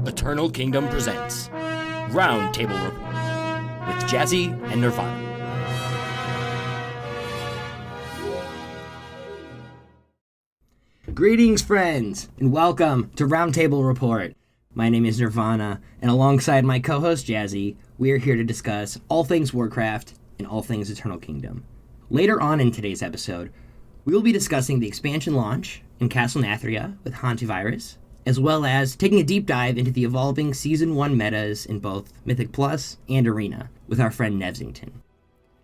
Eternal Kingdom presents Roundtable Report with Jazzy and Nervana. Greetings, friends, and welcome to Roundtable Report. My name is Nervana, and alongside my co-host Jazzy, we are here to discuss all things Warcraft and all things Eternal Kingdom. Later on in today's episode, we will be discussing the expansion launch in Castle Nathria with Hantevirus, as well as taking a deep dive into the evolving Season 1 metas in both Mythic Plus and Arena with our friend Nevzington.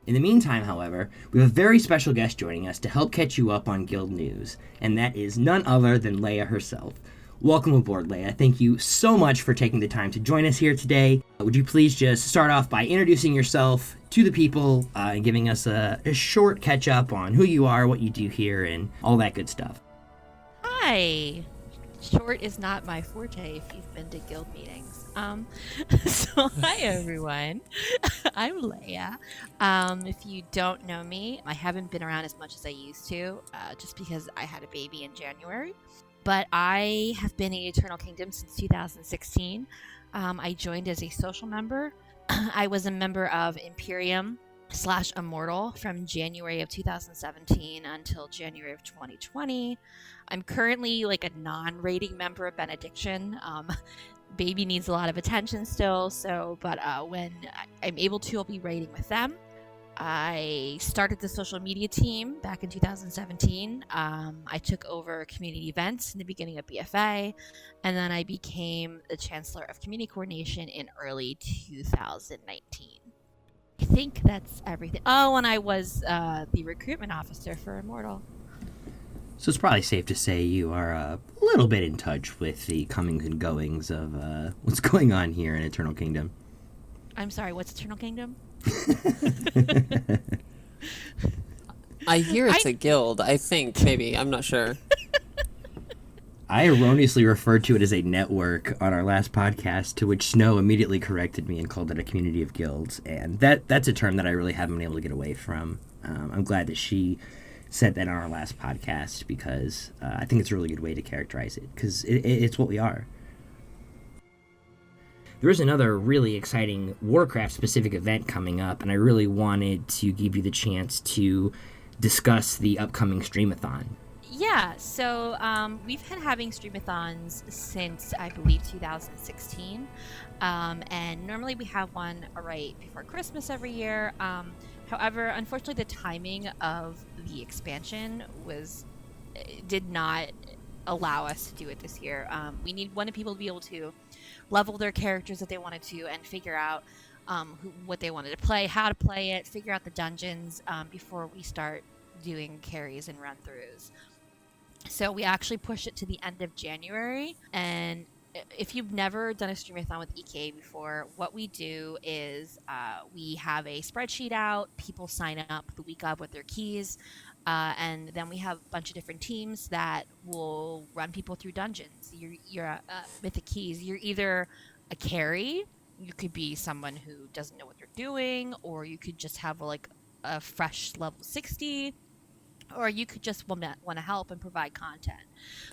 In the meantime, however, we have a very special guest joining us to help catch you up on guild news, and that is none other than Leayha herself. Welcome aboard, Leayha. Thank you so much for taking the time to join us here today. Would you please just start off by introducing yourself to the people and giving us a short catch-up on who you are, what you do here, and all that good stuff? Hi! Short is not my forte if you've been to guild meetings. So hi everyone. I'm Leayha. If you don't know me, I haven't been around as much as I used to, just because I had a baby in January. But I have been in Eternal Kingdom since 2016. I joined as a social member. I was a member of Imperium/Immortal from January of 2017 until January of 2020. I'm currently like a non-rating member of Benediction. Baby needs a lot of attention still, but when I'm able to, I'll be rating with them. I started the social media team back in 2017. I took over community events in the beginning of BFA, and then I became the Chancellor of Community Coordination in early 2019. I think that's everything. Oh, and I was the recruitment officer for Immortal. So it's probably safe to say you are a little bit in touch with the comings and goings of what's going on here in Eternal Kingdom. I'm sorry, what's Eternal Kingdom? I hear it's a guild, I think, maybe. I'm not sure. I erroneously referred to it as a network on our last podcast, to which Snow immediately corrected me and called it a community of guilds. And that's a term that I really haven't been able to get away from. I'm glad that she said that on our last podcast, because I think it's a really good way to characterize it, because it's what we are. There is another really exciting Warcraft-specific event coming up, and I really wanted to give you the chance to discuss the upcoming Streamathon. Yeah, so we've been having Streamathons since, I believe, 2016. And normally we have one right before Christmas every year. However, unfortunately, the timing of the expansion did not allow us to do it this year. We wanted people to be able to level their characters if they wanted to, and figure out what they wanted to play, how to play it, figure out the dungeons before we start doing carries and run-throughs. So we actually pushed it to the end of January, and if you've never done a Streamathon with EK before, what we do is we have a spreadsheet out, people sign up the week of with their keys, and then we have a bunch of different teams that will run people through dungeons. You're Mythic Keys. You're either a carry, you could be someone who doesn't know what they're doing, or you could just have like a fresh level 60, or you could just want to help and provide content.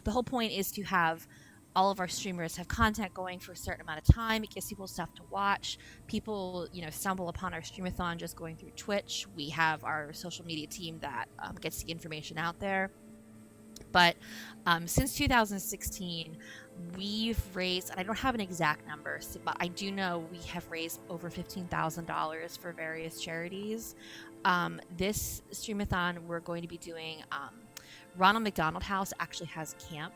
The whole point is to have all of our streamers have content going for a certain amount of time. It gives people stuff to watch. People, stumble upon our Streamathon just going through Twitch. We have our social media team that gets the information out there. But since 2016, we've raised, and I don't have an exact number, but I do know we have raised over $15,000 for various charities. This Streamathon, we're going to be doing, Ronald McDonald House actually has a camp.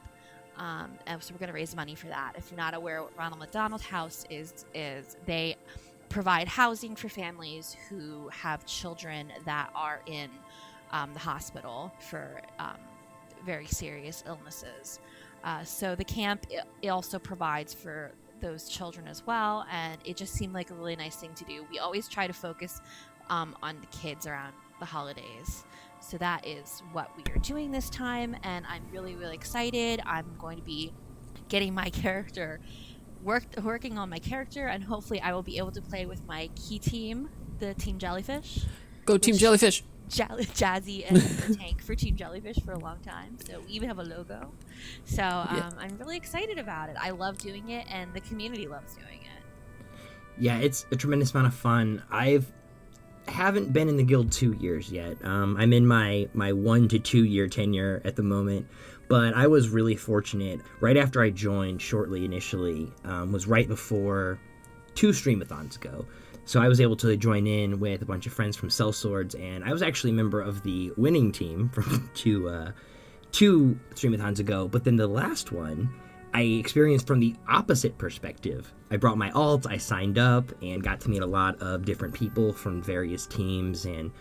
And so we're going to raise money for that. If you're not aware what Ronald McDonald House is they provide housing for families who have children that are in the hospital for very serious illnesses. So the camp it also provides for those children as well, and it just seemed like a really nice thing to do. We always try to focus on the kids around the holidays. So that is what we are doing this time, and I'm really, really excited. I'm going to be getting my character, working on my character, and hopefully I will be able to play with my key team, the Team Jellyfish. Go Team Jellyfish! Jazzy and the tank for Team Jellyfish for a long time, so we even have a logo. So I'm really excited about it. I love doing it, and the community loves doing it. Yeah, it's a tremendous amount of fun. Haven't been in the guild 2 years yet. I'm in my 1 to 2 year tenure at the moment, but I was really fortunate. Right after I joined, shortly initially, was right before 2 streamathons ago. So I was able to join in with a bunch of friends from Sellswords, and I was actually a member of the winning team from two streamathons ago. But then the last one, I experienced from the opposite perspective. I brought my alt, I signed up, and got to meet a lot of different people from various teams, and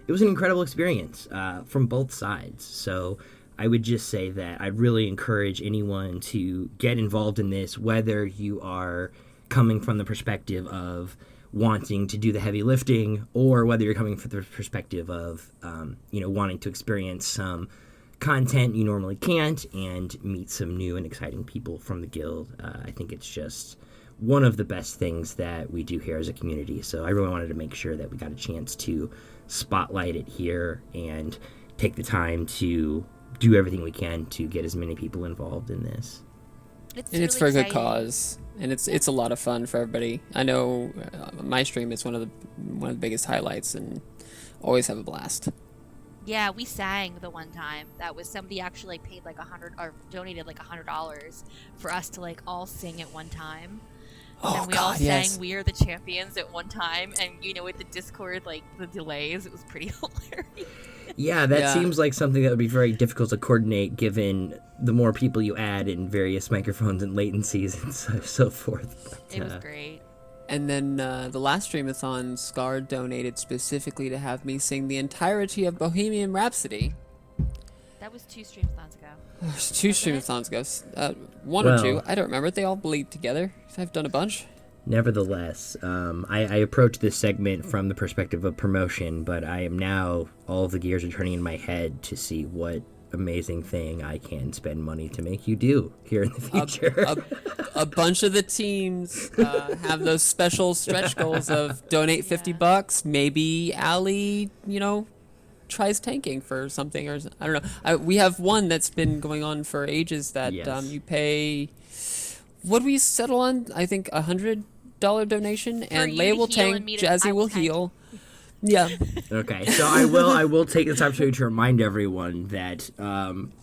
it was an incredible experience from both sides. So I would just say that I really encourage anyone to get involved in this, whether you are coming from the perspective of wanting to do the heavy lifting, or whether you're coming from the perspective of, wanting to experience some content you normally can't and meet some new and exciting people from the guild. I think it's just one of the best things that we do here as a community. So I really wanted to make sure that we got a chance to spotlight it here and take the time to do everything we can to get as many people involved in this. It's for a good cause, and it's a lot of fun for everybody. I know my stream is one of the biggest highlights, and always have a blast. Yeah, we sang the one time. That was somebody actually paid like $100 or donated like $100 for us to like all sing at one time. And we all sang "We Are the Champions" at one time, and with the Discord, like the delays, it was pretty hilarious. Yeah, that seems like something that would be very difficult to coordinate, given the more people you add in various microphones and latencies and so forth. But, it was great. And then the last streamathon, Scar donated specifically to have me sing the entirety of Bohemian Rhapsody. That was 2 streamathons ago. There's 2 streamathons ago. One or 2. I don't remember. They all bleed together. I've done a bunch. Nevertheless, I approach this segment from the perspective of promotion, but I am now, all of the gears are turning in my head to see what amazing thing I can spend money to make you do here in the future. A bunch of the teams have those special stretch goals of donate $50. Maybe Allie, tries tanking for something, or I don't know. We have one that's been going on for ages that you pay. What do we settle on? I think $100 donation, and Leayha will tank, Jazzy will heal. Yeah. Okay, so I will take this opportunity to remind everyone that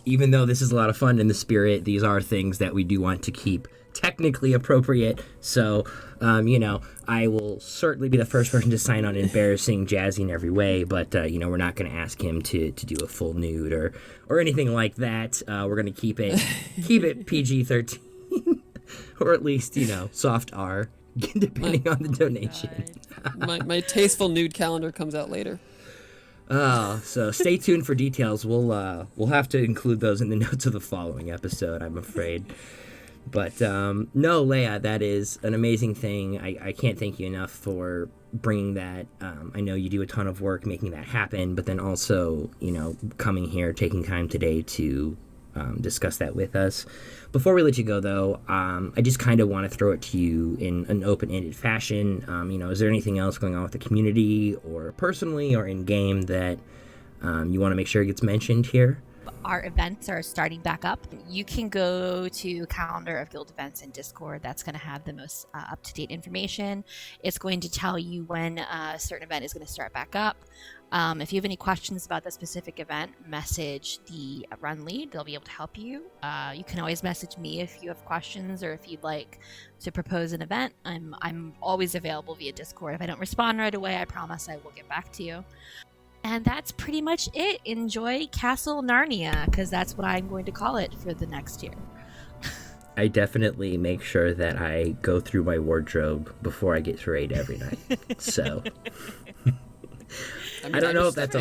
even though this is a lot of fun in the spirit, these are things that we do want to keep technically appropriate. So, I will certainly be the first person to sign on embarrassing Jazzy in every way, but, we're not going to ask him to do a full nude or anything like that. We're going to keep it PG-13, or at least, soft R, depending on the donation. my tasteful nude calendar comes out later. So stay tuned for details. We'll have to include those in the notes of the following episode, I'm afraid. But no, Leayha, that is an amazing thing. I can't thank you enough for bringing that. I know you do a ton of work making that happen, but then also, coming here, taking time today to discuss that with us. Before we let you go, though, I just kind of want to throw it to you in an open-ended fashion. Is there anything else going on with the community or personally or in-game that you want to make sure gets mentioned here? Our events are starting back up. You can go to calendar of guild events in Discord. That's going to have the most up-to-date information. It's going to tell you when a certain event is going to start back up. If you have any questions about the specific event, message the run lead. They'll be able to help you. You can always message me if you have questions or if you'd like to propose an event. I'm always available via Discord. If I don't respond right away, I promise I will get back to you. And that's pretty much it. Enjoy Castle Narnia, because that's what I'm going to call it for the next year. I definitely make sure that I go through my wardrobe before I get to raid every night. So I don't know if that's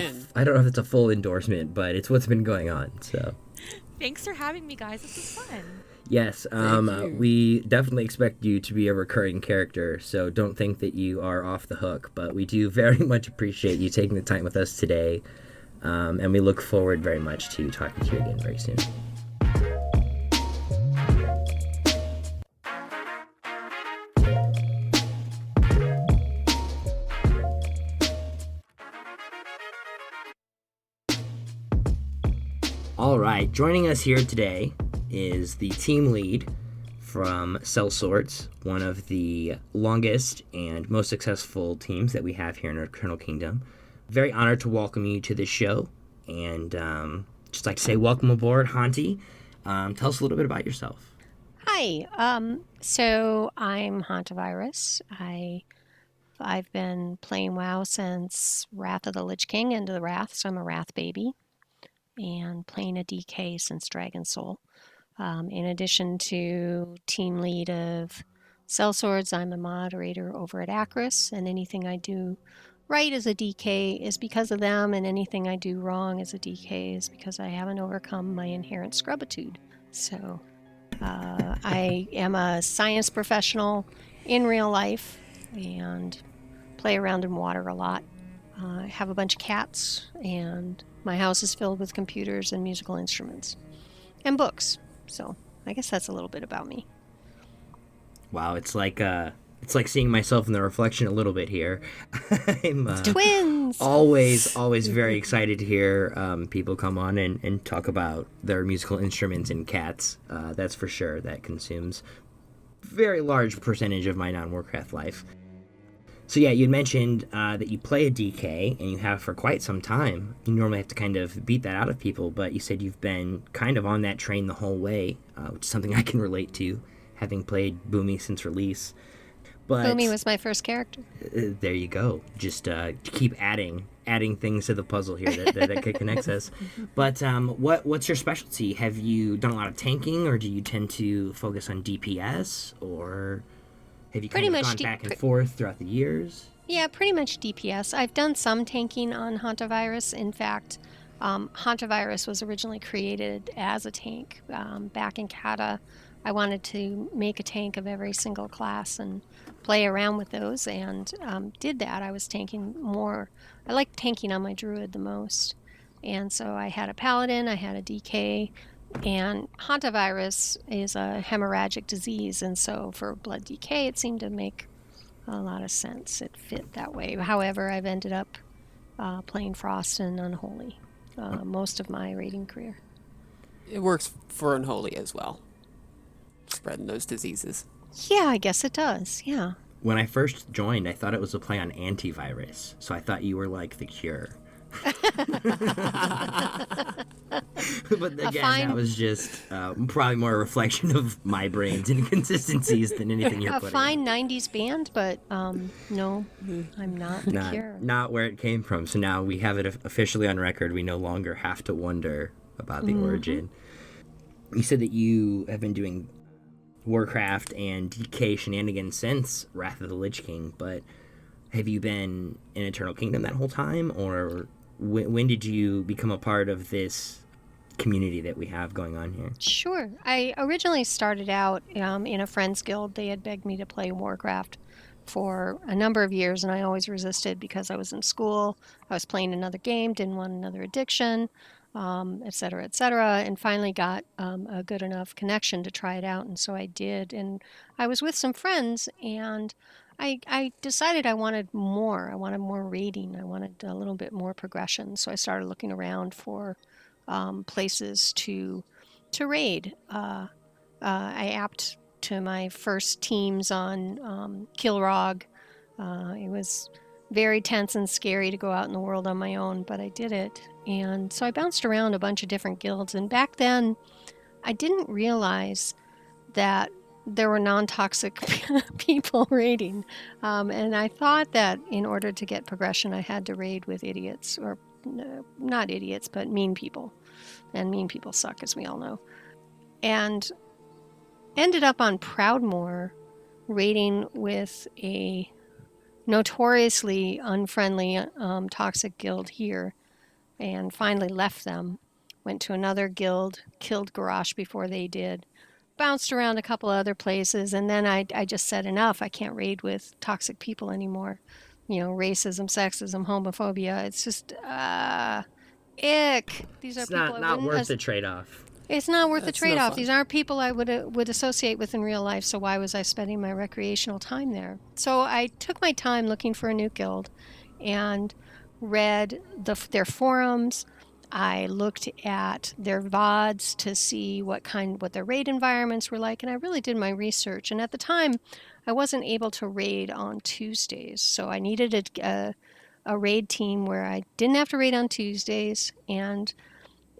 a full endorsement, but it's what's been going on. So thanks for having me, guys. This is fun. Yes, we definitely expect you to be a recurring character, so don't think that you are off the hook, but we do very much appreciate you taking the time with us today, and we look forward very much to talking to you again very soon. All right, joining us here today is the team lead from Sellswords, one of the longest and most successful teams that we have here in our Eternal Kingdom. Very honored to welcome you to this show, and just like to say welcome aboard, Hanti. Tell us a little bit about yourself. Hi, so I'm Hantevirus. I've been playing WoW since Wrath of the Lich King, Into the Wrath, so I'm a Wrath baby, and playing a DK since Dragon Soul. In addition to team lead of Sellswords, I'm a moderator over at Acris, and anything I do right as a DK is because of them, and anything I do wrong as a DK is because I haven't overcome my inherent scrubitude. So I am a science professional in real life and play around in water a lot. I have a bunch of cats, and my house is filled with computers and musical instruments and books. So I guess that's a little bit about me. Wow, it's like seeing myself in the reflection a little bit here. I'm Twins! always very excited to hear people come on and talk about their musical instruments and cats. That's for sure. That consumes a very large percentage of my non-Warcraft life. So yeah, you mentioned that you play a DK, and you have for quite some time. You normally have to kind of beat that out of people, but you said you've been kind of on that train the whole way, which is something I can relate to, having played Boomy since release. But Boomy was my first character. There you go. Just keep adding things to the puzzle here that connects us. But what's your specialty? Have you done a lot of tanking, or do you tend to focus on DPS, or have you kind of gone back and forth throughout the years? Yeah, pretty much DPS. I've done some tanking on Hantevirus. In fact, Hantevirus was originally created as a tank. Back in Kata, I wanted to make a tank of every single class and play around with those, and did that. I was tanking more. I liked tanking on my druid the most. And so I had a paladin, I had a DK, and Hantevirus is a hemorrhagic disease, and so for blood DK, it seemed to make a lot of sense. It fit that way. However, I've ended up playing Frost and Unholy most of my raiding career. It works for Unholy as well, spreading those diseases. Yeah, I guess it does, yeah. When I first joined, I thought it was a play on antivirus, so I thought you were like the cure. But again, that was just probably more a reflection of my brain's inconsistencies than anything you're putting. A fine 90s band, but no, I'm not the cure. Not where it came from. So now we have it officially on record. We no longer have to wonder about the origin. You said that you have been doing Warcraft and DK Shenanigans since Wrath of the Lich King, but have you been in Eternal Kingdom that whole time, or when did you become a part of this community that we have going on here? Sure. I originally started out in a friend's guild. They had begged me to play Warcraft for a number of years, and I always resisted because I was in school, I was playing another game, didn't want another addiction, et cetera, and finally got a good enough connection to try it out, and so I did. And I was with some friends, and I decided I wanted more. I wanted more raiding. I wanted a little bit more progression. So I started looking around for places to raid. I apped to my first teams on Kilrog. It was very tense and scary to go out in the world on my own, but I did it. And so I bounced around a bunch of different guilds. And back then, I didn't realize that there were non-toxic people raiding. And I thought that in order to get progression, I had to raid with idiots, or not idiots, but mean people. And mean people suck, as we all know. And ended up on Proudmoore raiding with a notoriously unfriendly, toxic guild here, and finally left them. Went to another guild, killed Garrosh before they did, bounced around a couple other places, and then I just said enough. I can't raid with toxic people anymore. You know, racism, sexism, homophobia. It's just, ick. These are people not worth the trade-off. It's not worth the trade-off. No These aren't people I would associate with in real life, so why was I spending my recreational time there? So I took my time looking for a new guild and read their forums. I looked at their VODs to see what their raid environments were like, and I really did my research. And at the time, I wasn't able to raid on Tuesdays, so I needed a raid team where I didn't have to raid on Tuesdays, and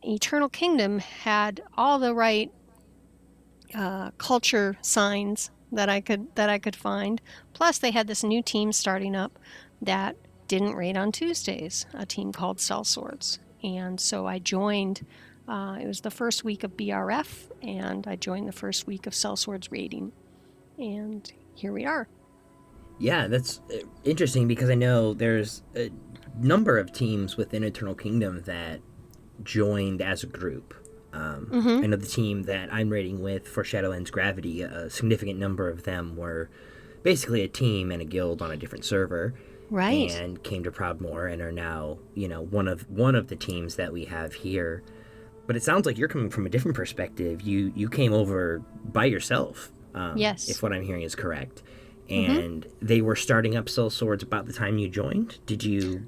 Eternal Kingdom had all the right culture signs that I could find. Plus, they had this new team starting up that didn't raid on Tuesdays, a team called Sellswords. And so I joined, it was the first week of BRF, and I joined the first week of Sellswords raiding. And here we are. Yeah, that's interesting because I know there's a number of teams within Eternal Kingdom that joined as a group. I know the team that I'm raiding with for Shadowlands Gravity, a significant number of them were basically a team and a guild on a different server. Right. And came to Proudmoore and are now, one of the teams that we have here. But it sounds like you're coming from a different perspective. You came over by yourself. Yes. If what I'm hearing is correct. And they were starting up Sellswords about the time you joined. Did you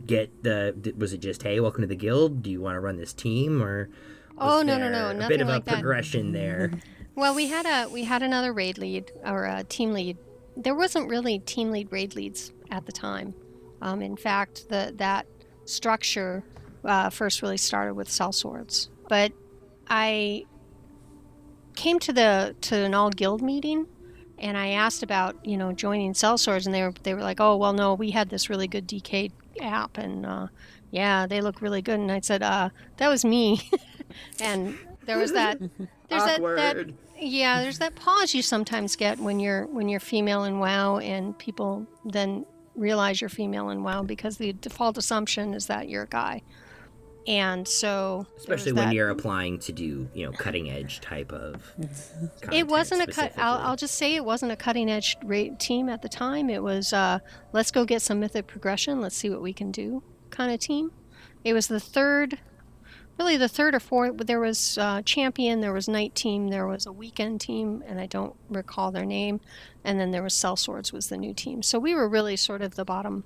was it just, hey, welcome to the guild? Do you want to run this team? Or no, nothing a bit of like a progression that. there? Well, we had another raid lead, or a team lead. There wasn't really team lead raid leads at the time. In fact, that structure first really started with Sellswords. But I came to an all guild meeting, and I asked about joining Sellswords, and they were like, oh well, no, we had this really good DK app, and yeah, they look really good. And I said, that was me, and there was that. There's Awkward. there's that pause you sometimes get when you're female in WoW, and people then realize you're female in WoW because the default assumption is that you're a guy. And so especially when you're applying to do cutting edge type of content. It wasn't a cut. I'll just say it wasn't a cutting edge team at the time. It was let's go get some mythic progression, let's see what we can do kind of team. It was the third or fourth. There was champion, there was night team, there was a weekend team, and I don't recall their name, and then there was Sellswords was the new team. So we were really sort of the bottom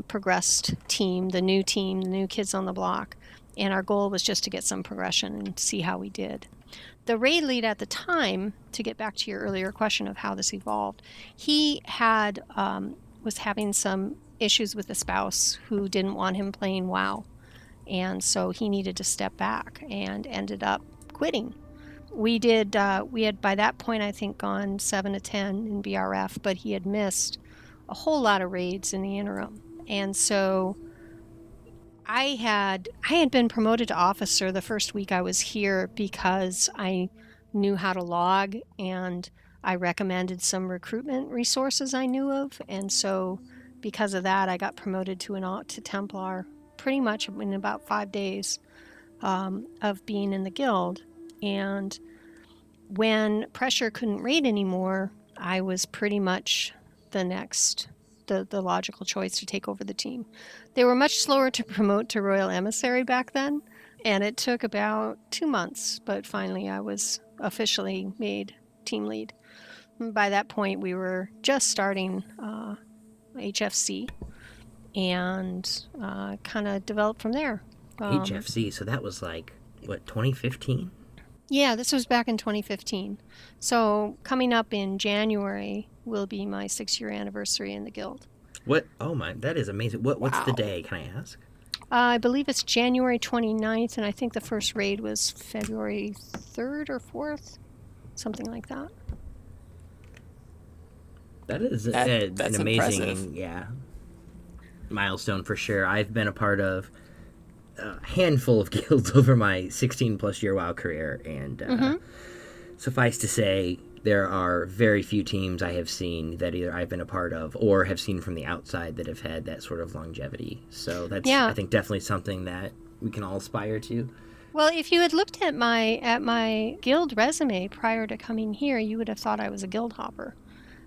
progressed team, the new kids on the block, and our goal was just to get some progression and see how we did. The raid lead at the time, to get back to your earlier question of how this evolved, he had was having some issues with a spouse who didn't want him playing WoW. And so he needed to step back and ended up quitting. We had by that point, I think, gone 7 to 10 in BRF, but he had missed a whole lot of raids in the interim. And so I had been promoted to officer the first week I was here because I knew how to log, and I recommended some recruitment resources I knew of. And so because of that, I got promoted to Templar pretty much in about 5 days of being in the guild. And when Pressure couldn't raid anymore, I was pretty much the logical choice to take over the team. They were much slower to promote to Royal Emissary back then, and it took about 2 months, but finally I was officially made team lead. By that point, we were just starting HFC, and kind of developed from there. HFC, so that was like, what, 2015? Yeah, this was back in 2015. So coming up in January will be my 6-year anniversary in the guild. What? Oh my, that is amazing. What's Wow. the day, can I ask? I believe it's January 29th, and I think the first raid was February 3rd or 4th, something like that. That is That's an amazing, impressive. milestone for sure. I've been a part of a handful of guilds over my 16-plus year WoW career, and suffice to say, there are very few teams I have seen that either I've been a part of or have seen from the outside that have had that sort of longevity. So that's, I think, definitely something that we can all aspire to. Well, if you had looked at my guild resume prior to coming here, you would have thought I was a guild hopper,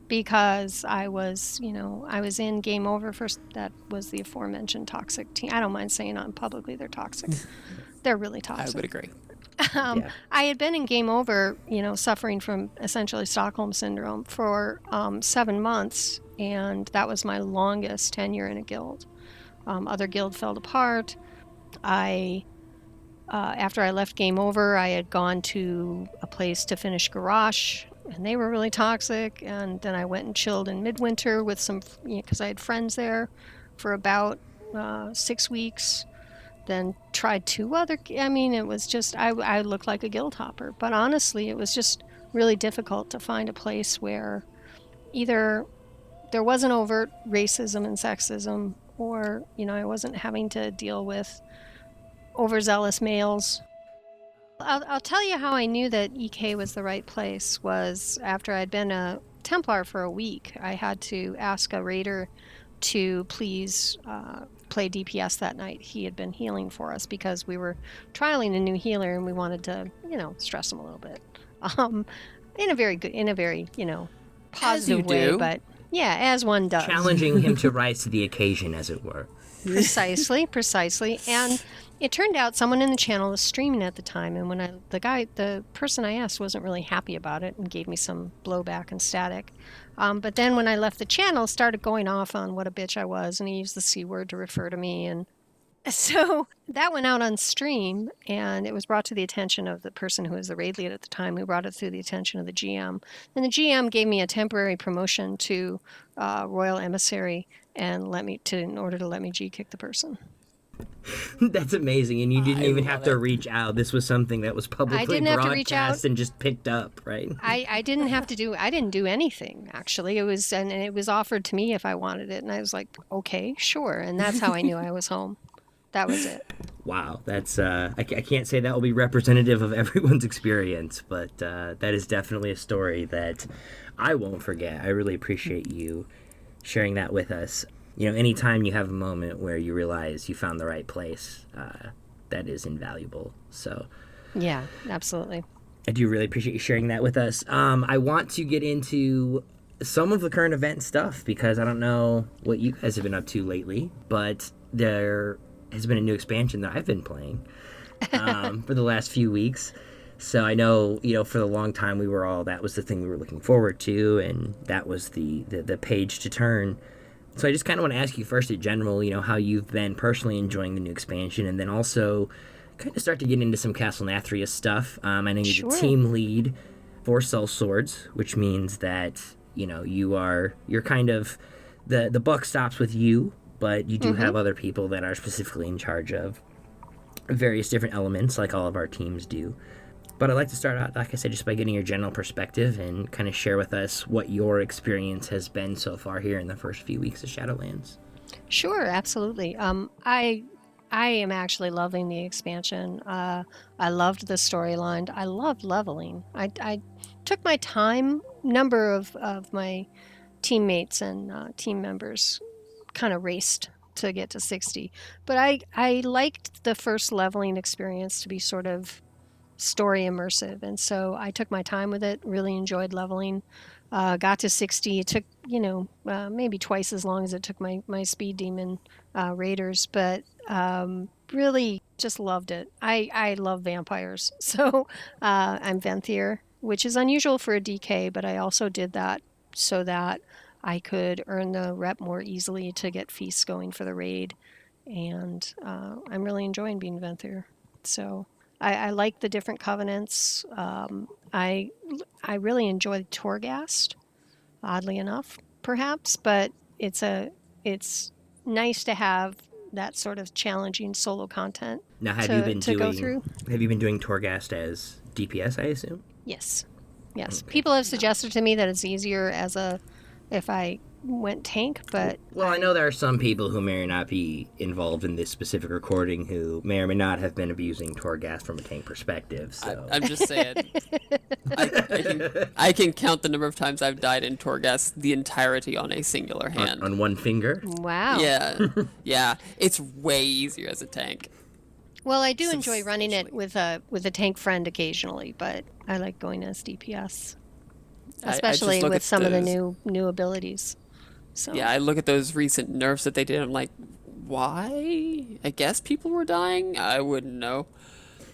because I was in Game Over first. That was the aforementioned toxic team. I don't mind saying it publicly, they're toxic. They're really toxic. I would agree. I had been in Game Over, suffering from essentially Stockholm Syndrome for 7 months, and that was my longest tenure in a guild. Other guild fell apart. I After I left Game Over, I had gone to a place to finish Garrosh, and they were really toxic. And then I went and chilled in Midwinter with some, because I had friends there for about 6 weeks. Then tried 2 other. I mean, it was just I looked like a guild hopper. But honestly, it was just really difficult to find a place where either there wasn't overt racism and sexism, or I wasn't having to deal with overzealous males. I'll tell you how I knew that EK was the right place was after I'd been a Templar for a week. I had to ask a raider to please play DPS that night. He had been healing for us because we were trialing a new healer and we wanted to, stress him a little bit. In a very positive way, but yeah, as one does. Challenging him to rise to the occasion, as it were. Precisely. And it turned out someone in the channel was streaming at the time, and when the person I asked wasn't really happy about it and gave me some blowback and static. But then when I left the channel, started going off on what a bitch I was, and he used the C word to refer to me, and so that went out on stream, and it was brought to the attention of the person who was the raid lead at the time, who brought it to the attention of the GM. And the GM gave me a temporary promotion to Royal Emissary and in order to let me G-kick the person. That's amazing, and you didn't even have to reach out. This was something that was publicly broadcast and just picked up, right? I didn't do anything, actually. It was offered to me if I wanted it, and I was like, okay, sure. And that's how I knew I was home. That was it. Wow, that's I can't say that will be representative of everyone's experience, but that is definitely a story that I won't forget. I really appreciate you sharing that with us. Anytime you have a moment where you realize you found the right place, that is invaluable. So, yeah, absolutely. I do really appreciate you sharing that with us. I want to get into some of the current event stuff because I don't know what you guys have been up to lately, but there has been a new expansion that I've been playing for the last few weeks. So I know, for a long time that was the thing we were looking forward to, and that was the page to turn. So I just kind of want to ask you first in general, how you've been personally enjoying the new expansion, and then also kind of start to get into some Castle Nathria stuff. I know you're the team lead for Soul Swords, which means that, you're kind of, the buck stops with you, but you do have other people that are specifically in charge of various different elements, like all of our teams do. But I'd like to start out, like I said, just by getting your general perspective and kind of share with us what your experience has been so far here in the first few weeks of Shadowlands. Sure, absolutely. I am actually loving the expansion. I loved the storyline. I loved leveling. I took my time. Number of my teammates and team members kind of raced to get to 60. But I liked the first leveling experience to be sort of story immersive, and so I took my time with it, really enjoyed leveling, got to 60. It took maybe twice as long as it took my speed demon raiders, but really just loved it. I love vampires, so I'm Venthyr, which is unusual for a DK, but I also did that so that I could earn the rep more easily to get feasts going for the raid, and I'm really enjoying being Venthyr. So I like the different covenants. I really enjoy Torghast, oddly enough, perhaps, but it's nice to have that sort of challenging solo content. Now, have you been doing Torghast as DPS, I assume? Yes. Okay. People have suggested to me that it's easier if I went tank, but I know there are some people who may or not be involved in this specific recording who may or may not have been abusing Torghast from a tank perspective. So I'm just saying, I can count the number of times I've died in Torghast the entirety on a singular hand. On one finger? Wow. Yeah, it's way easier as a tank. Well, I do enjoy running it with a tank friend occasionally, but I like going as DPS, especially with some of the new abilities. So. Yeah, I look at those recent nerfs that they did. I'm like, why? I guess people were dying. I wouldn't know.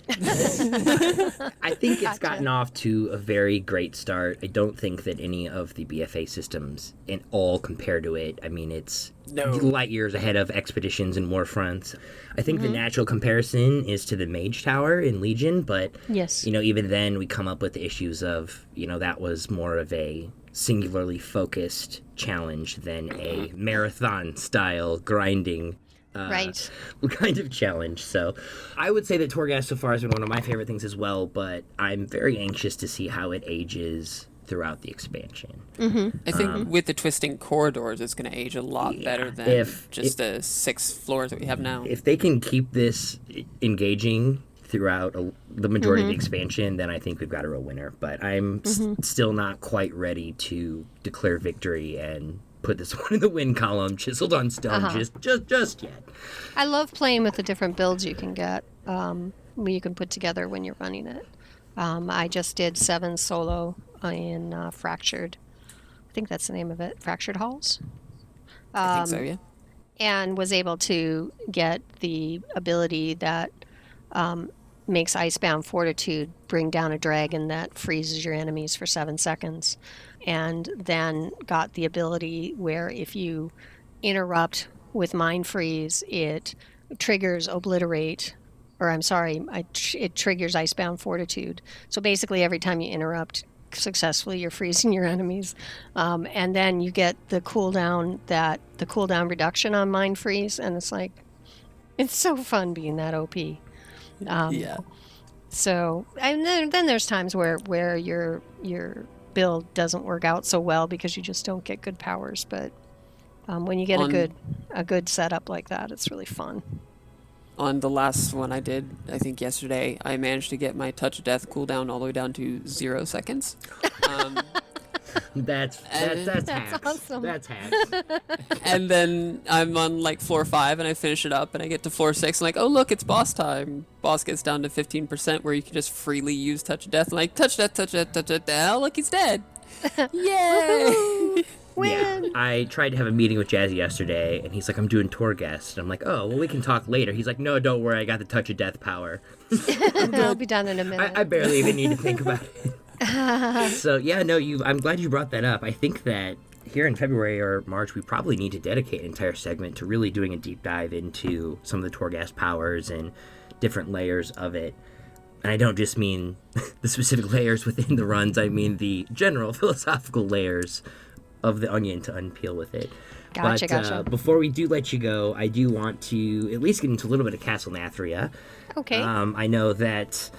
I think it's Gotcha. gotten off to a very great start. I don't think that any of the BFA systems in all compare to it. I mean, it's light years ahead of Expeditions and Warfronts. I think the natural comparison is to the Mage Tower in Legion, but Yes. even then we come up with the issues of, that was more of a singularly focused challenge than a marathon style grinding Right. kind of challenge. So I would say that Torghast so far has been one of my favorite things as well, but I'm very anxious to see how it ages throughout the expansion. I think with the twisting corridors, it's going to age a lot better than the 6 floors that we have now. If they can keep this engaging throughout the majority of the expansion, then I think we've got a real winner. But I'm still not quite ready to declare victory and put this one in the win column, chiseled on stone, just yet. I love playing with the different builds you can get, you can put together when you're running it. I just did 7 solo in Fractured. I think that's the name of it, Fractured Halls. I think so, yeah. And was able to get the ability that makes Icebound Fortitude bring down a dragon that freezes your enemies for 7 seconds. And then got the ability where if you interrupt with Mind Freeze, it triggers Obliterate, or I'm sorry, it triggers Icebound Fortitude. So basically every time you interrupt successfully, you're freezing your enemies. And then you get the cooldown reduction on Mind Freeze, and it's so fun being that OP. Yeah. So, and then there's times where your build doesn't work out so well because you just don't get good powers. But when you get a good setup like that, it's really fun. On the last one I did, I think yesterday, I managed to get my Touch of Death cooldown all the way down to 0 seconds. That's hacks. awesome. That's hacks. And then I'm on like floor 5 and I finish it up and I get to floor 6 and like, oh look, it's boss time. Boss gets down to 15% where you can just freely use Touch of Death. And like, touch death, oh look, he's dead. Yay! Yeah, I tried to have a meeting with Jazzy yesterday, and he's like, I'm doing Torghast. And I'm like, oh, well, we can talk later. He's like, no, don't worry, I got the Touch of Death power. I'll be done in a minute. I barely even need to think about it. So, yeah, no, I'm glad you brought that up. I think that here in February or March, we probably need to dedicate an entire segment to really doing a deep dive into some of the Torghast powers and different layers of it. And I don't just mean the specific layers within the runs, I mean the general philosophical layers of the onion to unpeel with it. Gotcha. Before we do let you go, I do want to at least get into a little bit of Castle Nathria. Okay. I know that,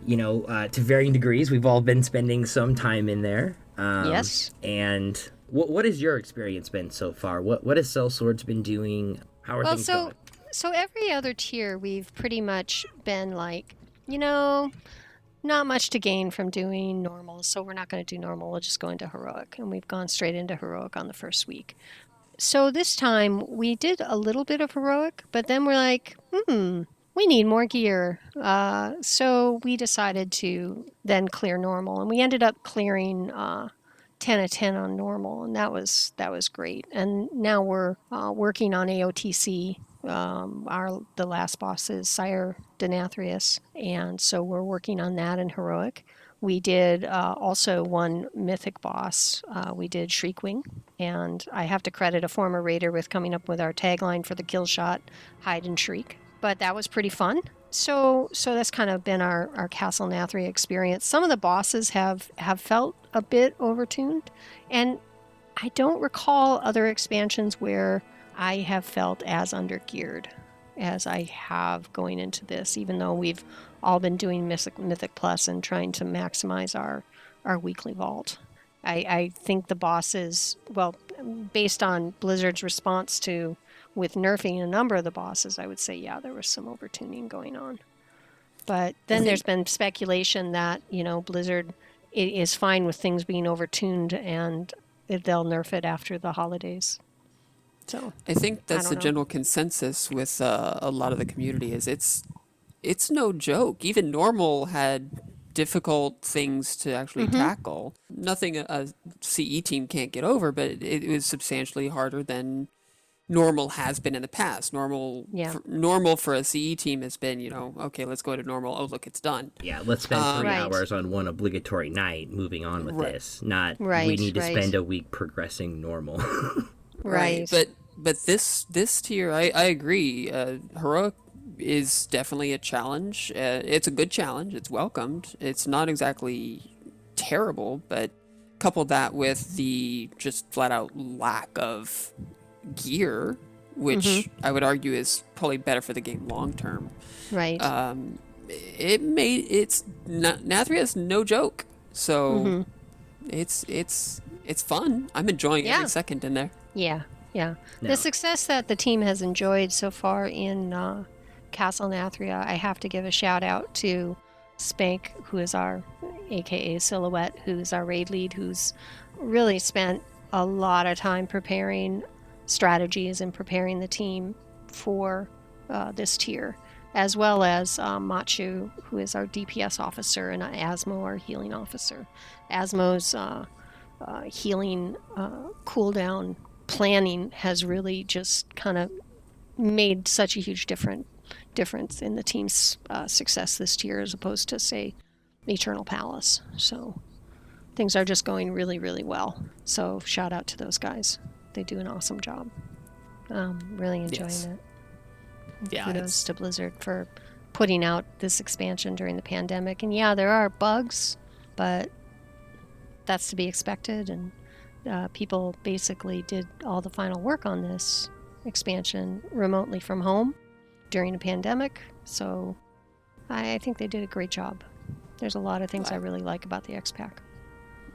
to varying degrees, we've all been spending some time in there. Yes. And what has your experience been so far? What has Sellsword's been doing? How are things going? So every other tier, we've pretty much been like, not much to gain from doing normal, so we're not going to do normal. We'll just go into heroic, and we've gone straight into heroic on the first week. So this time we did a little bit of heroic, but then we're like, we need more gear. So we decided to then clear normal, and we ended up clearing 10 of 10 on normal, and that was great. And now we're working on AOTC. The last boss is Sire Denathrius, and so we're working on that in heroic. We did also one mythic boss. We did Shriekwing, and I have to credit a former raider with coming up with our tagline for the kill shot, Hide and Shriek. But that was pretty fun. So that's kind of been our Castle Nathria experience. Some of the bosses have felt a bit overtuned, and I don't recall other expansions where I have felt as undergeared as I have going into this, even though we've all been doing Mythic Plus and trying to maximize our weekly vault. I think the bosses, based on Blizzard's response with nerfing a number of the bosses, I would say, yeah, there was some overtuning going on. But then there's been speculation that, Blizzard is fine with things being overtuned and they'll nerf it after the holidays. So I think that's the general consensus with a lot of the community is it's no joke. Even normal had difficult things to actually tackle. Nothing a CE team can't get over, but it was substantially harder than normal has been in the past. Yeah. Normal for a CE team has been, okay, let's go to normal. Oh, look, it's done. Yeah, let's spend 3 Right. hours on one obligatory night moving on with Right. this. Not we Right, need to right. spend a week progressing normal. Right. But this tier, I agree. Heroic is definitely a challenge. It's a good challenge. It's welcomed. It's not exactly terrible, but couple that with the just flat out lack of gear, which I would argue is probably better for the game long term. Right. Nathria is no joke. So it's fun. I'm enjoying Yeah. every second in there. Yeah. No. The success that the team has enjoyed so far in Castle Nathria, I have to give a shout out to Spank, who is our AKA Silhouette, who's our raid lead, who's really spent a lot of time preparing strategies and preparing the team for this tier, as well as Machu, who is our DPS officer, and Asmo, our healing officer. Asmo's healing cooldown planning has really just kind of made such a huge difference in the team's success this year, as opposed to, say, Eternal Palace. So things are just going really, really well. So shout out to those guys. They do an awesome job. Really enjoying Yes. it. Yeah, Kudos to Blizzard for putting out this expansion during the pandemic. And yeah, there are bugs, but that's to be expected. And people basically did all the final work on this expansion remotely from home during a pandemic. So I think they did a great job. There's a lot of things I really like about the X-Pack.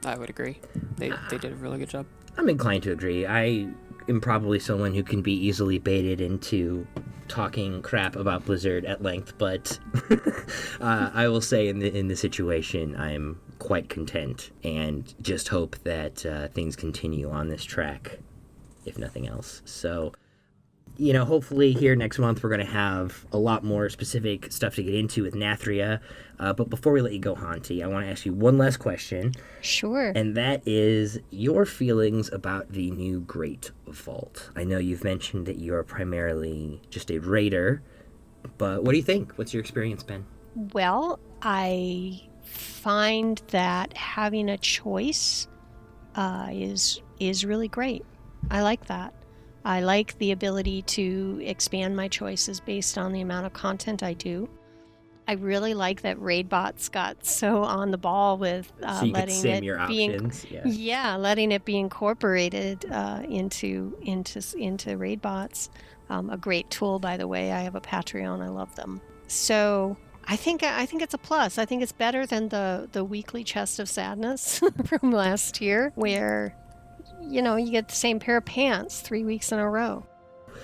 I would agree. They did a really good job. I'm inclined to agree. I am probably someone who can be easily baited into talking crap about Blizzard at length, but I will say in the situation, I'm quite content and just hope that things continue on this track, if nothing else. So, hopefully here next month we're going to have a lot more specific stuff to get into with Nathria. But before we let you go, Hanti, I want to ask you one last question. Sure. And that is your feelings about the new Great Vault. I know you've mentioned that you're primarily just a raider, but what do you think? What's your experience been? Well, I find that having a choice is really great. I like that. I like the ability to expand my choices based on the amount of content I do. I really like that raid bots got so on the ball with So you could letting sim it your be options. letting it be incorporated into raid bots. A great tool, by the way. I have a Patreon. I love them. So I think it's a plus. I think it's better than the weekly chest of sadness from last year, where you get the same pair of pants 3 weeks in a row.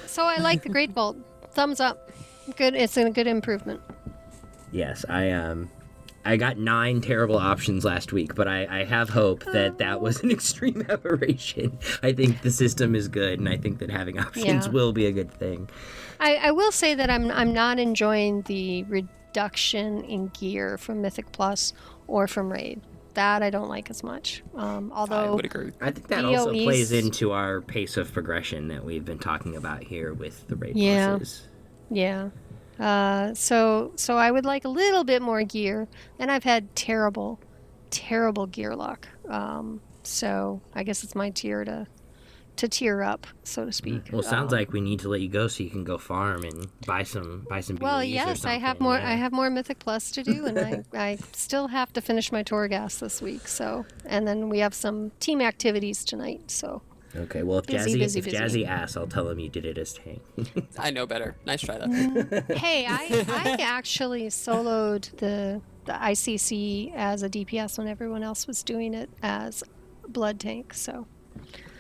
So I like the Great Vault. Thumbs up. Good. It's a good improvement. Yes, I got 9 terrible options last week, but I have hope that was an extreme aberration. I think the system is good, and I think that having options Yeah. will be a good thing. I will say that I'm not enjoying the reduction in gear from Mythic Plus or from Raid. That I don't like as much. Although I would agree. I think that also DOEs plays into our pace of progression that we've been talking about here with the raid Yeah. bosses. Yeah. So I would like a little bit more gear, and I've had terrible gear luck. So I guess it's my tier to tier up, so to speak. Well, it sounds like we need to let you go so you can go farm and buy some BLEs Well, or yes, I have something, more. yeah. I have more Mythic Plus to do, and I still have to finish my Torghast this week. So, and then we have some team activities tonight. So, Okay, well, if Busy, Jazzy busy. Jazzy asks, I'll tell him you did it as tank. I know better. Nice try, though. hey, I actually soloed the ICC as a DPS when everyone else was doing it as blood tank. So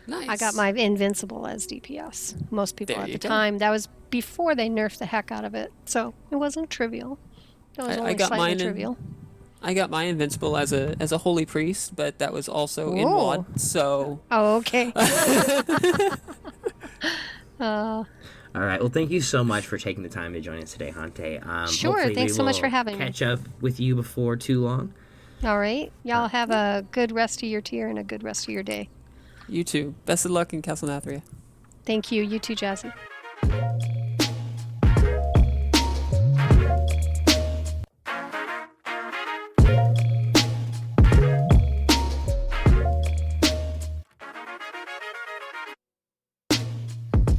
Nice. I got my invincible as DPS. Most people There at you the go. time, that was before they nerfed the heck out of it. So it wasn't trivial. It was I only got slightly mine in- trivial. I got my invincible as a holy priest, but that was also in Whoa. WoD. So Oh, okay. All right. Well, thank you so much for taking the time to join us today, Hante. Sure, Hopefully thanks we so much will for having me. catch up with you before too long. All right. Y'all have a good rest of your tier and a good rest of your day. you too. Best of luck in Castle Nathria. Thank you. You too, Jazzy.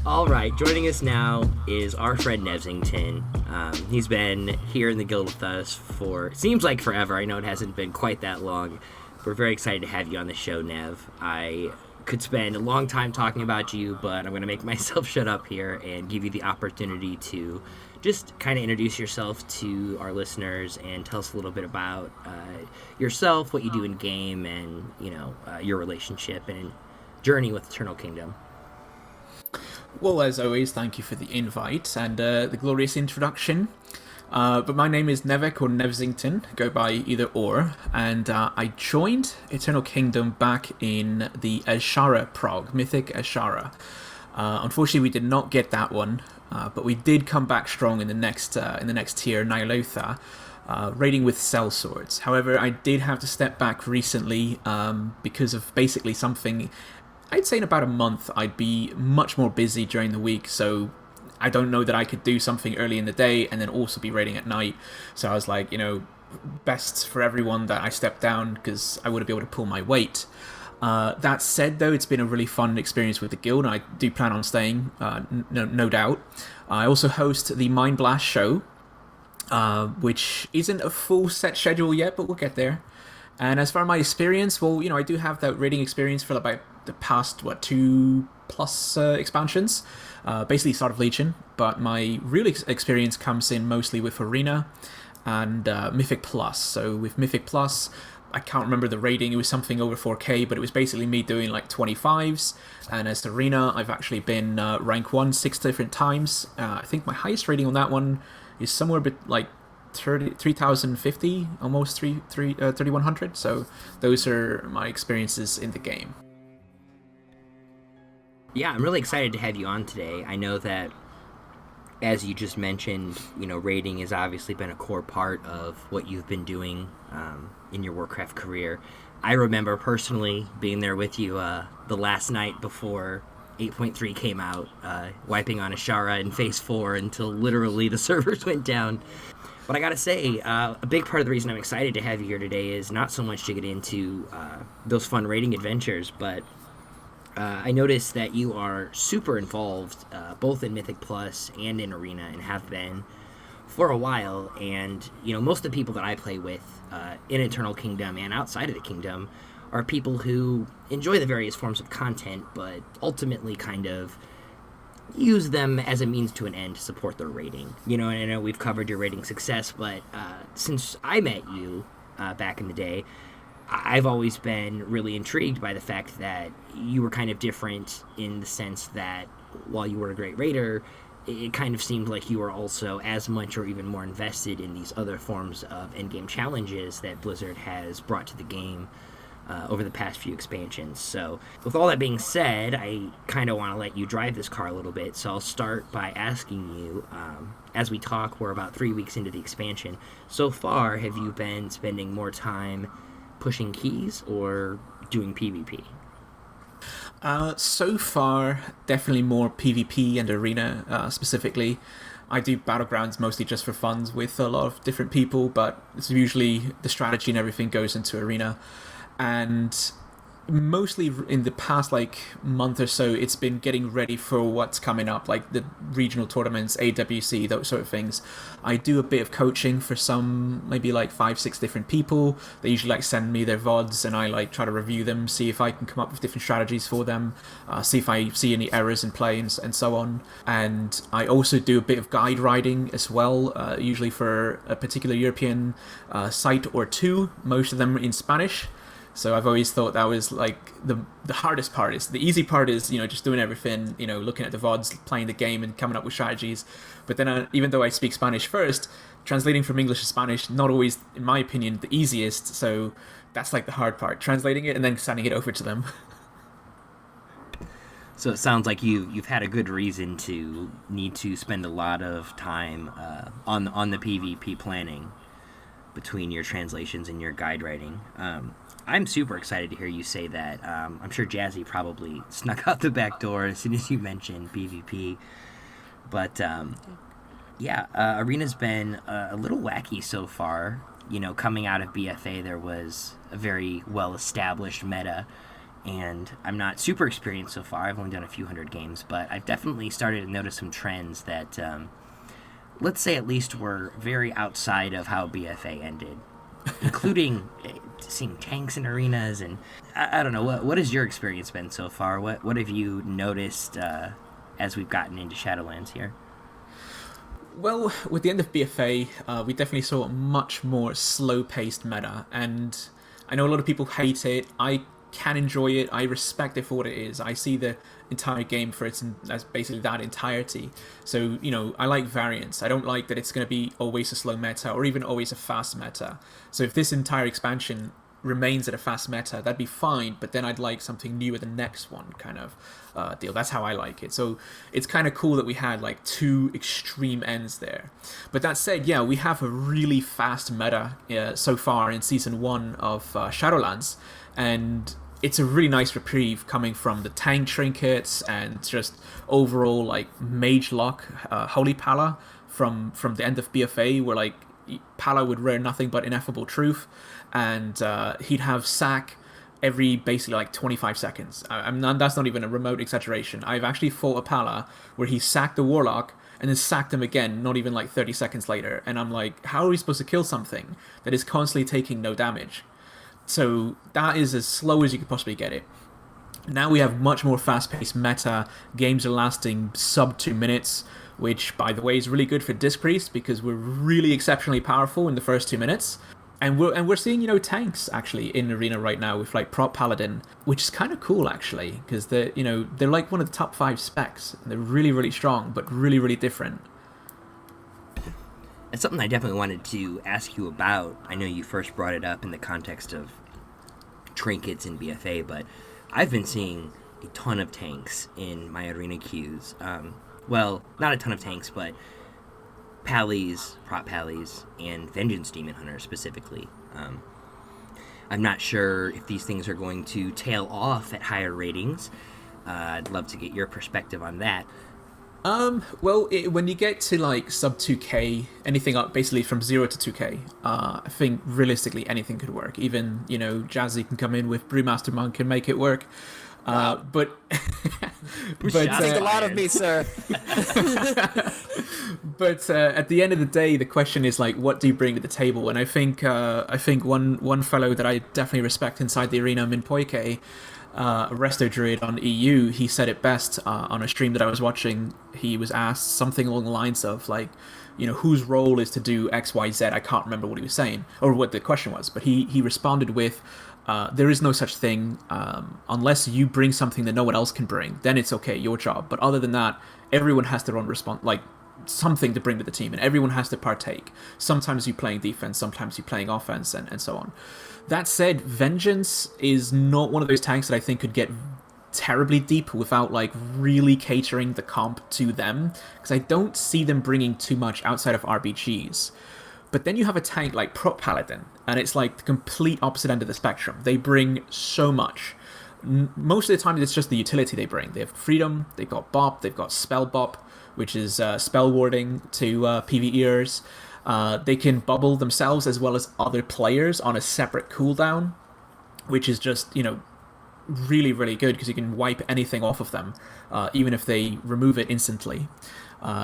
All right, joining us now is our friend Nevzington. He's been here in the guild with us for, seems like forever. I know it hasn't been quite that long. We're very excited to have you on the show, Nev. I could spend a long time talking about you, but I'm going to make myself shut up here and give you the opportunity to just kind of introduce yourself to our listeners and tell us a little bit about yourself, what you do in game, and your relationship and journey with Eternal Kingdom. Well, as always, thank you for the invite and the glorious introduction. But my name is Nevek or Nevzington, go by either or, and I joined Eternal Kingdom back in the Ashara prog, Mythic Ashara. Unfortunately, we did not get that one, but we did come back strong in the next tier, Ny'alotha, raiding with sellswords. However, I did have to step back recently because of basically something. I'd say in about a month I'd be much more busy during the week, so I don't know that I could do something early in the day and then also be raiding at night. So I was like, best for everyone that I step down because I wouldn't be able to pull my weight. That said, though, it's been a really fun experience with the guild, and I do plan on staying, no doubt. I also host the Mind Blast show, which isn't a full set schedule yet, but we'll get there. And as far as my experience, well, I do have that raiding experience for about the past, 2+ expansions. Basically Start of Legion, but my real experience comes in mostly with Arena and Mythic Plus. So with Mythic Plus, I can't remember the rating, it was something over 4K, but it was basically me doing like 25s. And as Arena, I've actually been rank 1 6 different times. I think my highest rating on that one is somewhere like 3,050, almost 3,100. So those are my experiences in the game. Yeah, I'm really excited to have you on today. I know that, as you just mentioned, raiding has obviously been a core part of what you've been doing in your Warcraft career. I remember personally being there with you the last night before 8.3 came out, wiping on Ashara in Phase 4 until literally the servers went down. But I gotta say, a big part of the reason I'm excited to have you here today is not so much to get into those fun raiding adventures, but I noticed that you are super involved both in Mythic Plus and in Arena, and have been for a while. And most of the people that I play with in Eternal Kingdom and outside of the kingdom are people who enjoy the various forms of content, but ultimately kind of use them as a means to an end to support their rating. And I know we've covered your rating success, but since I met you back in the day, I've always been really intrigued by the fact that you were kind of different in the sense that while you were a great raider, it kind of seemed like you were also as much or even more invested in these other forms of endgame challenges that Blizzard has brought to the game over the past few expansions. So with all that being said, I kind of want to let you drive this car a little bit. So I'll start by asking you, as we talk, we're about 3 weeks into the expansion. So far, have you been spending more time pushing keys or doing PvP? So far, definitely more PvP and Arena specifically. I do Battlegrounds mostly just for fun with a lot of different people, but it's usually the strategy and everything goes into Arena. And mostly in the past month or so, it's been getting ready for what's coming up, like the regional tournaments, AWC, those sort of things. I do a bit of coaching for some, maybe 5-6 different people. They usually send me their VODs, and I try to review them, see if I can come up with different strategies for them, see if I see any errors in play and so on. And I also do a bit of guide writing as well, usually for a particular European site or two, most of them in Spanish. So I've always thought that was the hardest part. Is the easy part is just doing everything, looking at the VODs, playing the game, and coming up with strategies. But then even though I speak Spanish first, translating from English to Spanish not always, in my opinion, the easiest. So that's the hard part, translating it and then sending it over to them. So it sounds like you've had a good reason to need to spend a lot of time on the PvP planning. between your translations and your guide writing. I'm super excited to hear you say that. I'm sure Jazzy probably snuck out the back door as soon as you mentioned PvP. But Arena's been a little wacky so far. You know, coming out of BFA, there was a very well-established meta, and I'm not super experienced so far. I've only done a few hundred games, but I've definitely started to notice some trends that, let's say at least were very outside of how BFA ended, including seeing tanks in arenas, and I don't know, what has your experience been so far? What have you noticed as we've gotten into Shadowlands here? Well, with the end of BFA, we definitely saw a much more slow-paced meta, and I know a lot of people hate it. I can enjoy it. I respect it for what it is. I see the entire game for its as basically that entirety. So, you know, I like variance. I don't like that it's going to be always a slow meta or even always a fast meta. So if this entire expansion remains at a fast meta, that'd be fine, but then I'd like something new at the next one kind of deal. That's how I like it. So it's kind of cool that we had like two extreme ends there. But that said, yeah, we have a really fast meta so far in Season 1 of Shadowlands, and it's a really nice reprieve coming from the tank trinkets and just overall like mage lock, Holy Pala from the end of BFA, where like Pala would rare nothing but ineffable truth, and he'd have sack every basically like 25 seconds. That's not even a remote exaggeration. I've actually fought a Pala where he sacked the Warlock and then sacked him again, not even like 30 seconds later. And I'm like, how are we supposed to kill something that is constantly taking no damage? So that is as slow as you could possibly get it. Now we have much more fast-paced meta. Games are lasting sub 2 minutes, which, by the way, is really good for Disc Priest because we're really exceptionally powerful in the first 2 minutes. And we're seeing, you know, tanks actually in Arena right now with like Prop Paladin, which is kind of cool actually, because they're like one of the top 5 specs. They're really, really strong, but really, really different. It's something I definitely wanted to ask you about. I know you first brought it up in the context of trinkets in BFA, but I've been seeing a ton of tanks in my arena queues. Well, not a ton of tanks, but Pallies, Prop Pallies, and Vengeance Demon Hunter specifically. I'm not sure if these things are going to tail off at higher ratings. I'd love to get your perspective on that. Well, when you get to like sub 2k, anything up basically from 0 to 2k, I think realistically anything could work. Even, you know, Jazzy can come in with Brewmaster Monk and make it work. But think a lot of me, sir. But at the end of the day, the question is like, what do you bring to the table? And I think one fellow that I definitely respect inside the arena, Minpoike, Resto Druid on EU, he said it best on a stream that I was watching. He was asked something along the lines of like, you know, whose role is to do X, Y, Z. I can't remember what he was saying or what the question was, but he responded with, there is no such thing unless you bring something that no one else can bring. Then it's okay, your job. But other than that, everyone has their own response, like something to bring to the team, and everyone has to partake. Sometimes you're playing defense, sometimes you're playing offense, and so on. That said, Vengeance is not one of those tanks that I think could get terribly deep without like really catering the comp to them, because I don't see them bringing too much outside of RBGs. But then you have a tank like Prop Paladin, and it's like the complete opposite end of the spectrum. They bring so much. Most of the time, it's just the utility they bring. They have Freedom, they've got Bop, they've got Spell Bop, which is spell warding to PvEers. They can bubble themselves as well as other players on a separate cooldown, which is just, you know, really, really good because you can wipe anything off of them, even if they remove it instantly.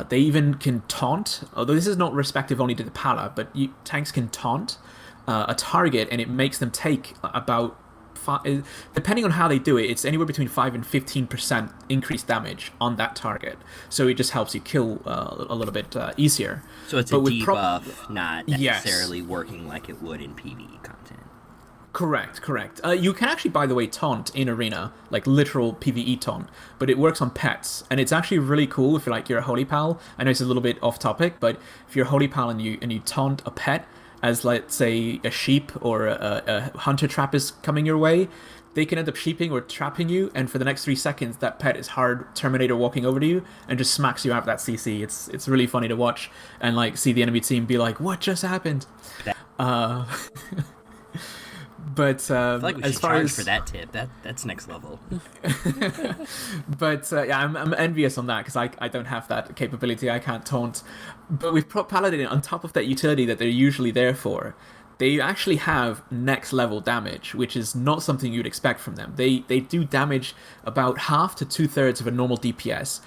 They even can taunt, although this is not respective only to the Pala, but tanks can taunt a target and it makes them take about, depending on how they do it, it's anywhere between 5 and 15% increased damage on that target. So it just helps you kill a little bit easier. So it's a debuff, not necessarily working like it would in PvE content. Correct. You can actually, by the way, taunt in Arena, like literal PvE taunt, but it works on pets, and it's actually really cool if you're a Holy Pal. I know it's a little bit off topic, but if you're a Holy Pal and you taunt a pet as, let's say, a sheep or a hunter trap is coming your way, they can end up sheeping or trapping you, and for the next 3 seconds, that pet is hard Terminator walking over to you and just smacks you out of that CC. It's really funny to watch and like see the enemy team be like, "What just happened?" Uh, but I feel like we as should far charge as for that tip. That's next level. But yeah, I'm envious on that because I don't have that capability. I can't taunt. But with Prop Paladin, on top of that utility that they're usually there for, they actually have next level damage, which is not something you'd expect from them. They do damage about half to 2/3 of a normal DPS,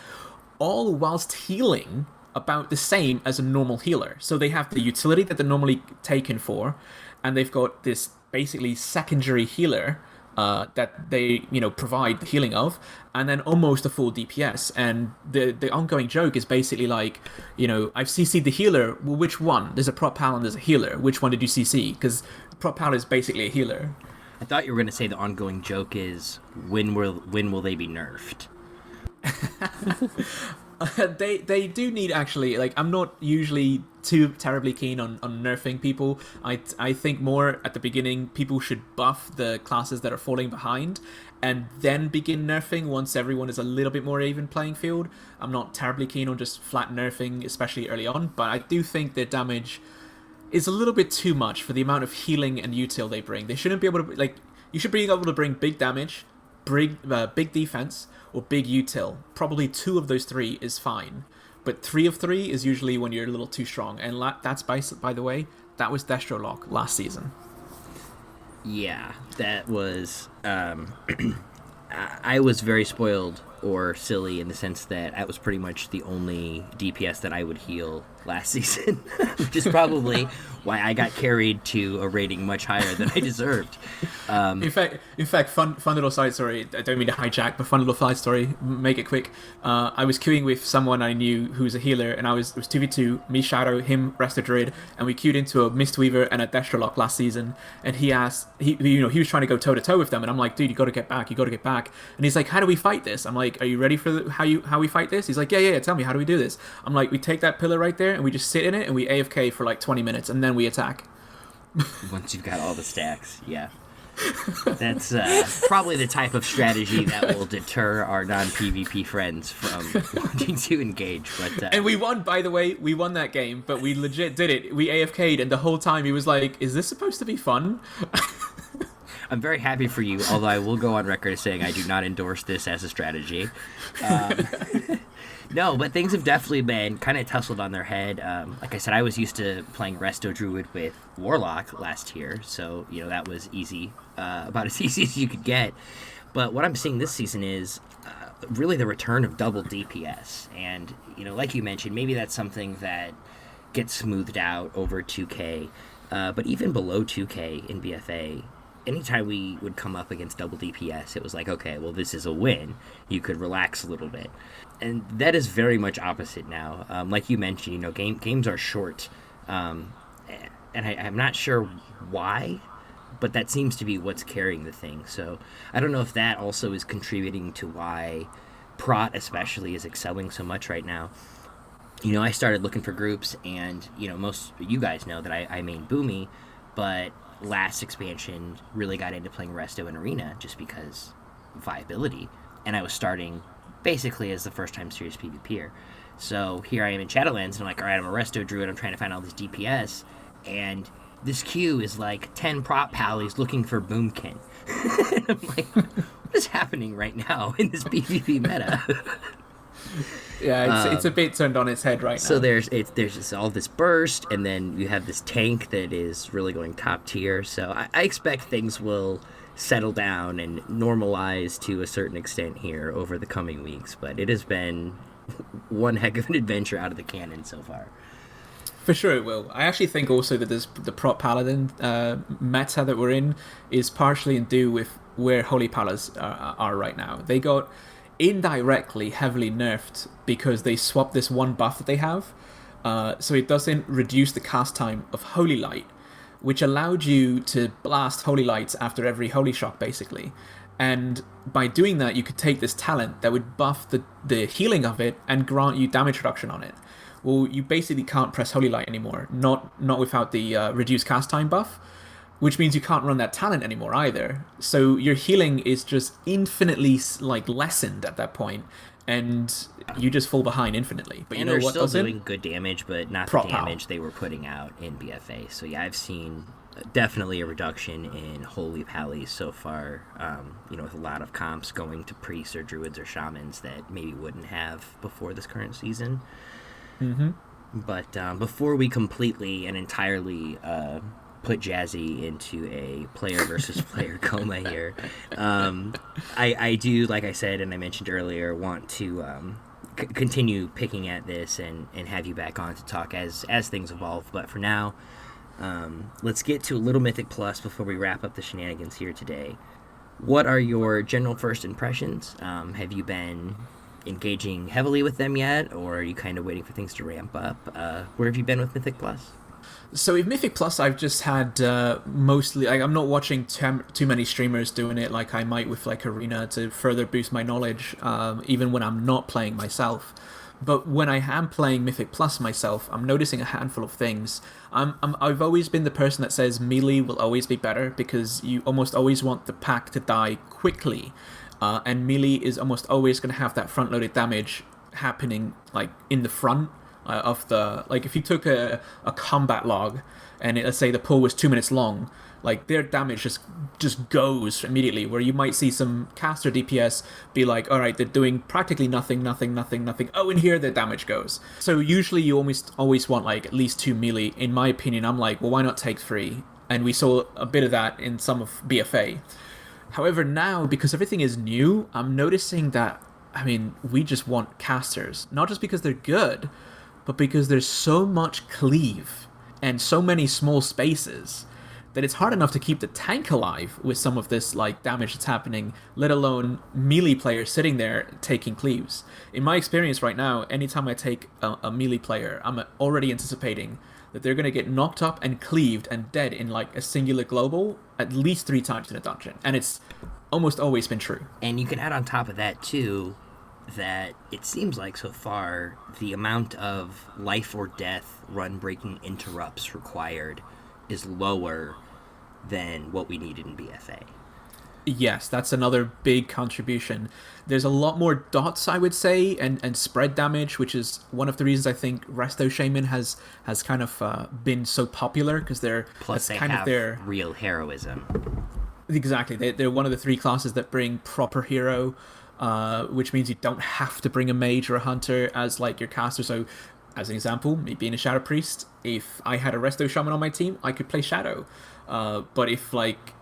all whilst healing about the same as a normal healer. So they have the utility that they're normally taken for, and they've got this basically secondary healer that they provide the healing of, and then almost a full DPS. And the ongoing joke is basically like, I've CC'd the healer. Well, which one? There's a prop pal and there's a healer. Which one did you CC? Because prop pal is basically a healer. I thought you were going to say the ongoing joke is when will they be nerfed? They do need, actually, like, I'm not usually too terribly keen on nerfing people. I think more at the beginning people should buff the classes that are falling behind and then begin nerfing once everyone is a little bit more even playing field. I'm not terribly keen on just flat nerfing, especially early on, but I do think their damage is a little bit too much for the amount of healing and util they bring. They shouldn't be able to, like, you should be able to bring big damage, big defense, or big util. Probably 2 of those 3 is fine, but 3 of 3 is usually when you're a little too strong. And that's by the way, that was Destro Lock last season. Yeah, that was. I was very spoiled or silly in the sense that that was pretty much the only DPS that I would heal last season, which is probably why I got carried to a rating much higher than I deserved. In fact, fun little side story. I don't mean to hijack, but fun little side story. Make it quick. I was queuing with someone I knew who was a healer, and it was 2v2, me Shadow, him Resto Druid, and we queued into a Mistweaver and a Destrolock last season. And he asked, he was trying to go toe to toe with them, and I'm like, dude, you got to get back. And he's like, how do we fight this? I'm like, are you ready for how we fight this? He's like, yeah. Tell me, how do we do this? I'm like, we take that pillar right there, and we just sit in it, and we AFK for like 20 minutes, and then we attack. Once you've got all the stacks, yeah. That's probably the type of strategy that will deter our non-PvP friends from wanting to engage. But and we won, by the way. We won that game, but we legit did it. We AFK'd, and the whole time he was like, is this supposed to be fun? I'm very happy for you, although I will go on record as saying I do not endorse this as a strategy. No, but things have definitely been kind of tussled on their head. Like I said, I was used to playing Resto Druid with Warlock last year, so that was easy, about as easy as you could get. But what I'm seeing this season is really the return of double DPS, and like you mentioned, maybe that's something that gets smoothed out over 2K, but even below 2K in BFA. Anytime we would come up against double DPS, it was like, okay, well, this is a win. You could relax a little bit. And that is very much opposite now. Like you mentioned, games are short. And I'm not sure why, but that seems to be what's carrying the thing. So I don't know if that also is contributing to why Prot especially is excelling so much right now. I started looking for groups, and, most of you guys know that I main Boomy, but last expansion really got into playing Resto and Arena just because viability, and I was starting basically as the first time serious PvPer. So here I am in Shadowlands, and I'm like, all right, I'm a Resto Druid, I'm trying to find all this DPS, and this queue is like 10 prop pallies looking for Boomkin. And I'm like, what is happening right now in this PvP meta? Yeah, it's a bit turned on its head right now. So there's just all this burst, and then you have this tank that is really going top tier. So I expect things will settle down and normalize to a certain extent here over the coming weeks. But it has been one heck of an adventure out of the cannon so far. For sure it will. I actually think also that the prop paladin meta that we're in is partially in due with where holy palas are right now. They got indirectly heavily nerfed because they swapped this one buff that they have, so it doesn't reduce the cast time of Holy Light, which allowed you to blast Holy Lights after every Holy Shock basically. And by doing that, you could take this talent that would buff the healing of it and grant you damage reduction on it. Well, you basically can't press Holy Light anymore, not without the reduced cast time buff. which means you can't run that talent anymore either. So your healing is just infinitely like lessened at that point, and you just fall behind infinitely. But and you know they're what still doesn't? doing good damage, but not the Prop damage they were putting out in BFA. So yeah, I've seen definitely a reduction in holy pallies so far. With a lot of comps going to priests or druids or shamans that maybe wouldn't have before this current season. Mm-hmm. But before we completely and entirely put Jazzy into a player versus player coma here, I do, like I said and I mentioned earlier, want to continue picking at this and have you back on to talk as things evolve. But for now, let's get to a little Mythic Plus before we wrap up the shenanigans here today. What are your general first impressions? Have you been engaging heavily with them yet, or are you kind of waiting for things to ramp up? Where have you been with Mythic Plus? So with Mythic Plus, I've just had mostly, like, I'm not watching too many streamers doing it like I might with like Arena to further boost my knowledge, even when I'm not playing myself. But when I am playing Mythic Plus myself, I'm noticing a handful of things. I've always been the person that says melee will always be better because you almost always want the pack to die quickly. And melee is almost always going to have that front-loaded damage happening like in the front of the... Like if you took a combat log and let's say the pull was 2 minutes long, like their damage just goes immediately, where you might see some caster DPS be like, all right, they're doing practically nothing. Oh, and here their damage goes. So usually you always want like at least 2 melee. In my opinion, I'm like, well, why not take 3? And we saw a bit of that in some of BFA. However, now, because everything is new, I'm noticing that, we just want casters. Not just because they're good, but because there's so much cleave and so many small spaces that it's hard enough to keep the tank alive with some of this like damage that's happening, let alone melee players sitting there taking cleaves. In my experience right now, anytime I take a melee player, I'm already anticipating that they're going to get knocked up and cleaved and dead in like a singular global at least 3 times in a dungeon. And it's almost always been true. And you can add on top of that too, that it seems like so far the amount of life or death run breaking interrupts required is lower than what we needed in BFA. Yes, that's another big contribution. There's a lot more dots, I would say, and spread damage, which is one of the reasons I think Resto Shaman has kind of been so popular, because Plus they kind have of their real heroism. Exactly, they're one of the 3 classes that bring proper hero, which means you don't have to bring a mage or a hunter as like your caster. So, as an example, me being a Shadow Priest, if I had a Resto Shaman on my team, I could play Shadow. But if like,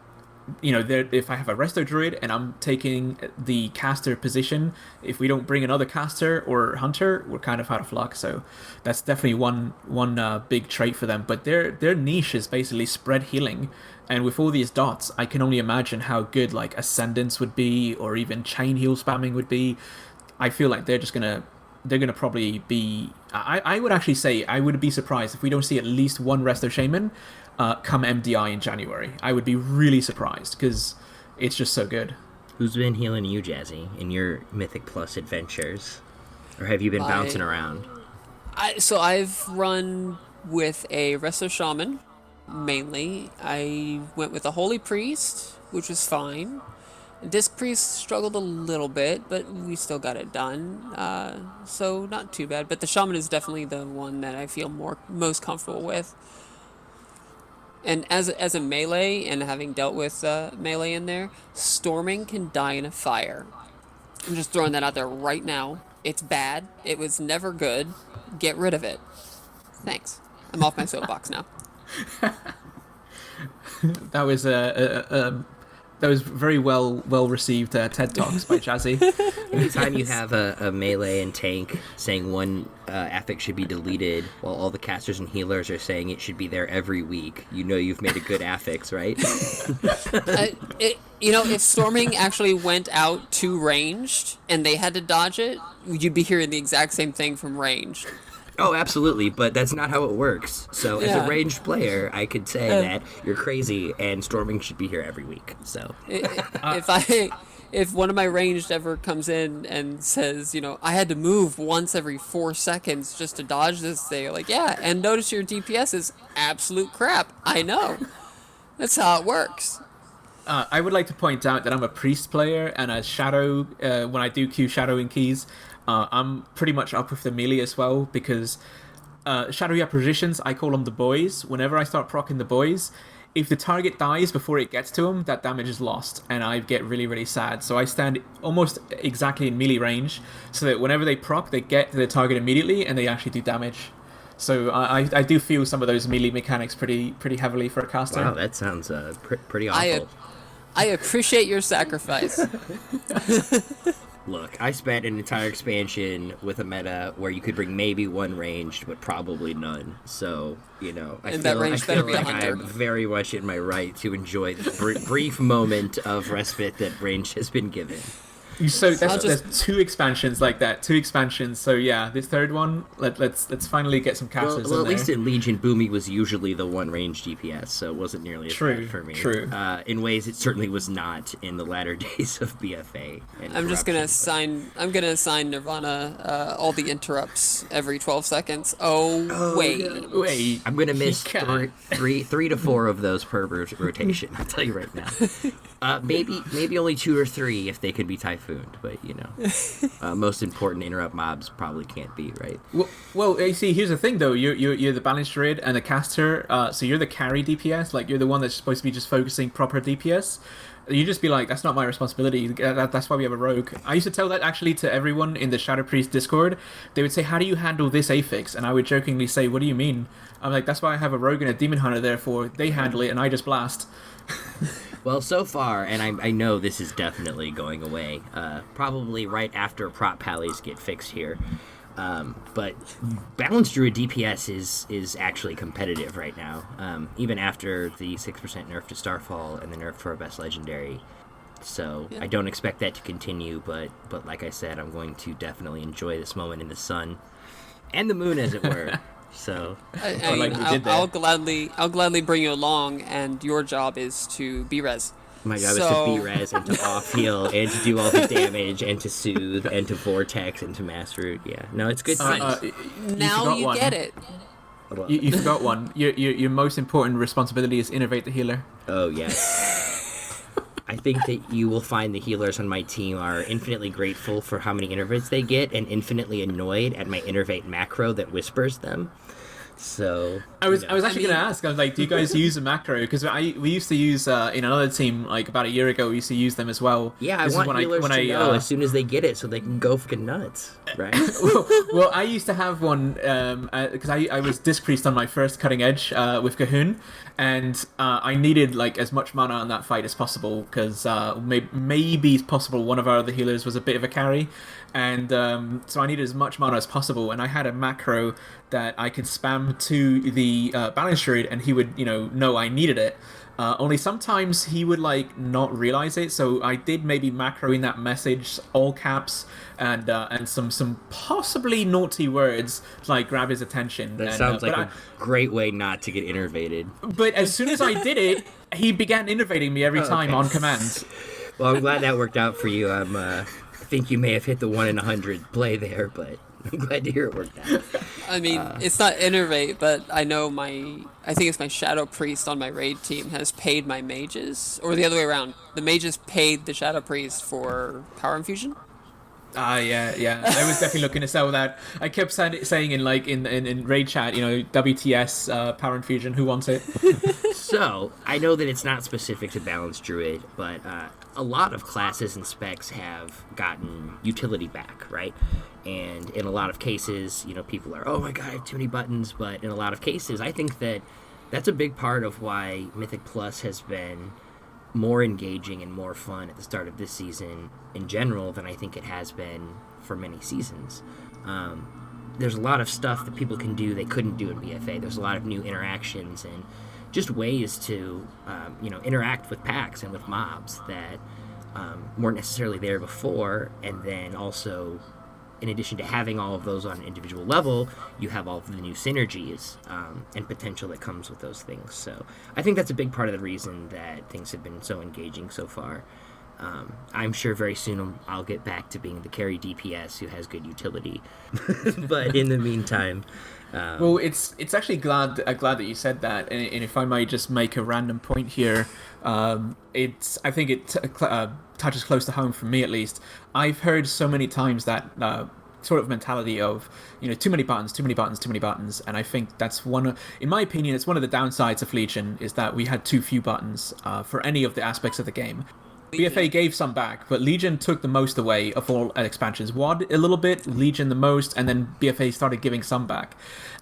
if I have a Resto Druid and I'm taking the caster position, if we don't bring another caster or hunter, we're kind of out of luck. So that's definitely one big trait for them. But their niche is basically spread healing. And with all these dots, I can only imagine how good like Ascendance would be, or even Chain Heal spamming would be. I feel like they're gonna probably be... I would actually say I would be surprised if we don't see at least one Resto Shaman come MDI in January. I would be really surprised, because it's just so good. Who's been healing you, Jazzy, in your Mythic Plus adventures? Or have you been bouncing around? So I've run with a Resto Shaman, mainly. I went with a Holy Priest, which was fine. Disc Priest struggled a little bit, but we still got it done. So not too bad. But the Shaman is definitely the one that I feel most comfortable with. And as a melee, and having dealt with melee in there, Storming can die in a fire. I'm just throwing that out there right now. It's bad. It was never good. Get rid of it. Thanks. I'm off my soapbox now. That was very well received TED Talks by Jazzy. Anytime you have a melee and tank saying one affix should be deleted while all the casters and healers are saying it should be there every week, you've made a good affix, right? If Storming actually went out to ranged and they had to dodge it, you'd be hearing the exact same thing from ranged. Oh, absolutely, but that's not how it works. So as a ranged player, I could say that you're crazy and Storming should be here every week. So if one of my ranged ever comes in and says, I had to move once every 4 seconds just to dodge this thing, like, yeah, and notice your DPS is absolute crap. I know. That's how it works. I would like to point out that I'm a priest player, and as shadow, when I do queue shadow and keys, I'm pretty much up with the melee as well, because shadowy oppositions, I call them the boys. Whenever I start proccing the boys, if the target dies before it gets to him, that damage is lost, and I get really, really sad. So I stand almost exactly in melee range, so that whenever they proc, they get to the target immediately, and they actually do damage. So I do feel some of those melee mechanics pretty heavily for a caster. Wow, that sounds pretty awful. I appreciate your sacrifice. Look, I spent an entire expansion with a meta where you could bring maybe one ranged, but probably none. So, you know, I feel like I'm very much in my right to enjoy the brief moment of respite that ranged has been given. So there's two expansions like that. So yeah, this third one, let's finally get some casters in there. Well, at least in Legion, Boomy was usually the one ranged DPS, so it wasn't nearly as bad for me. True. In ways, it certainly was not in the latter days of BFA. I'm gonna assign Nervana all the interrupts every 12 seconds. Wait. I'm gonna miss three to four of those per rotation. I'll tell you right now. Maybe only 2 or 3 if they could be Typhooned, but you know, most important interrupt mobs probably can't be, right? Well, you see, here's the thing though. You're the balanced druid and the caster, so you're the carry DPS. Like you're the one that's supposed to be just focusing proper DPS. You just be like, that's not my responsibility. That's why we have a rogue. I used to tell that actually to everyone in the Shadow Priest Discord. They would say, how do you handle this affix? And I would jokingly say, what do you mean? I'm like, that's why I have a rogue and a demon hunter, therefore they handle it and I just blast. Well, so far, and I know this is definitely going away, probably right after prop pallies get fixed here, but Balanced Druid DPS is actually competitive right now, even after the 6% nerf to Starfall and the nerf to our best legendary. So yeah. I don't expect that to continue, but like I said, I'm going to definitely enjoy this moment in the sun and the moon, as it were. So I'll gladly bring you along, and your job is to be res. My job is to be res and to off heal and to do all the damage and to soothe and to vortex and to mass root. Yeah, no, it's good times. Now you get it. You forgot one. Your most important responsibility is innervate the healer. Oh yes. I think that you will find the healers on my team are infinitely grateful for how many innervates they get and infinitely annoyed at my innervate macro that whispers them. So I was actually going to ask. I was like, do you guys use a macro? Because we used to use in another team like about a year ago. We used to use them as well. Yeah, I want healers to know as soon as they get it, so they can go fucking nuts, right? well, I used to have one because I was disc priest on my first cutting edge with Cahoon, and I needed like as much mana on that fight as possible because maybe it's possible one of our other healers was a bit of a carry. And so I needed as much mana as possible, and I had a macro that I could spam to the balance druid, and he would, know I needed it. Only sometimes he would like not realize it, so I did maybe macro in that message all caps and some possibly naughty words to like grab his attention. That sounds like a great way not to get innervated. But as soon as I did it, he began innervating me every time on command. Well, I'm glad that worked out for you. I think you may have hit the 1 in 100 play there, but I'm glad to hear it worked out. I mean, it's not innervate, but I know I think it's my Shadow Priest on my raid team has paid my mages, or the other way around. The mages paid the Shadow Priest for power infusion. Yeah. I was definitely looking to sell that. I kept saying in raid chat, WTS power infusion. Who wants it? So I know that it's not specific to Balanced Druid, but a lot of classes and specs have gotten utility back, right? And in a lot of cases, people are, oh my god, I have too many buttons. But in a lot of cases, I think that that's a big part of why Mythic Plus has been more engaging and more fun at the start of this season in general than I think it has been for many seasons. There's a lot of stuff that people can do they couldn't do in BFA. There's a lot of new interactions and just ways to interact with packs and with mobs that weren't necessarily there before. And then also, in addition to having all of those on an individual level, you have all of the new synergies and potential that comes with those things. So I think that's a big part of the reason that things have been so engaging so far. I'm sure very soon I'll get back to being the carry DPS who has good utility. But in the meantime... well, it's actually glad that you said that, and if I might just make a random point here, I think it touches close to home for me at least. I've heard so many times that sort of mentality of too many buttons, and I think that's in my opinion, it's one of the downsides of Legion is that we had too few buttons for any of the aspects of the game. BFA gave some back, but Legion took the most away of all expansions. WoD a little bit, Legion the most, and then BFA started giving some back.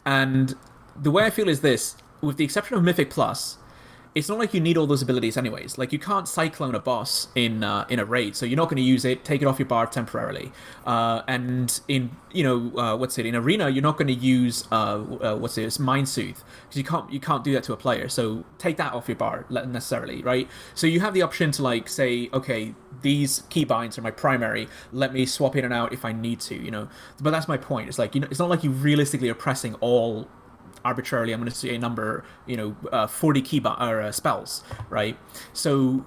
And the way I feel is this, with the exception of Mythic Plus, it's not like you need all those abilities anyways. Like, you can't Cyclone a boss in a raid, so you're not going to use it, take it off your bar temporarily. And in, in Arena, you're not going to use, Mind Soothe, because you can't do that to a player, so take that off your bar, necessarily, right? So you have the option to, like, say, okay, these keybinds are my primary, let me swap in and out if I need to, But that's my point. It's like, it's not like you realistically are pressing all arbitrarily, I'm going to say a number, 40 spells, right? So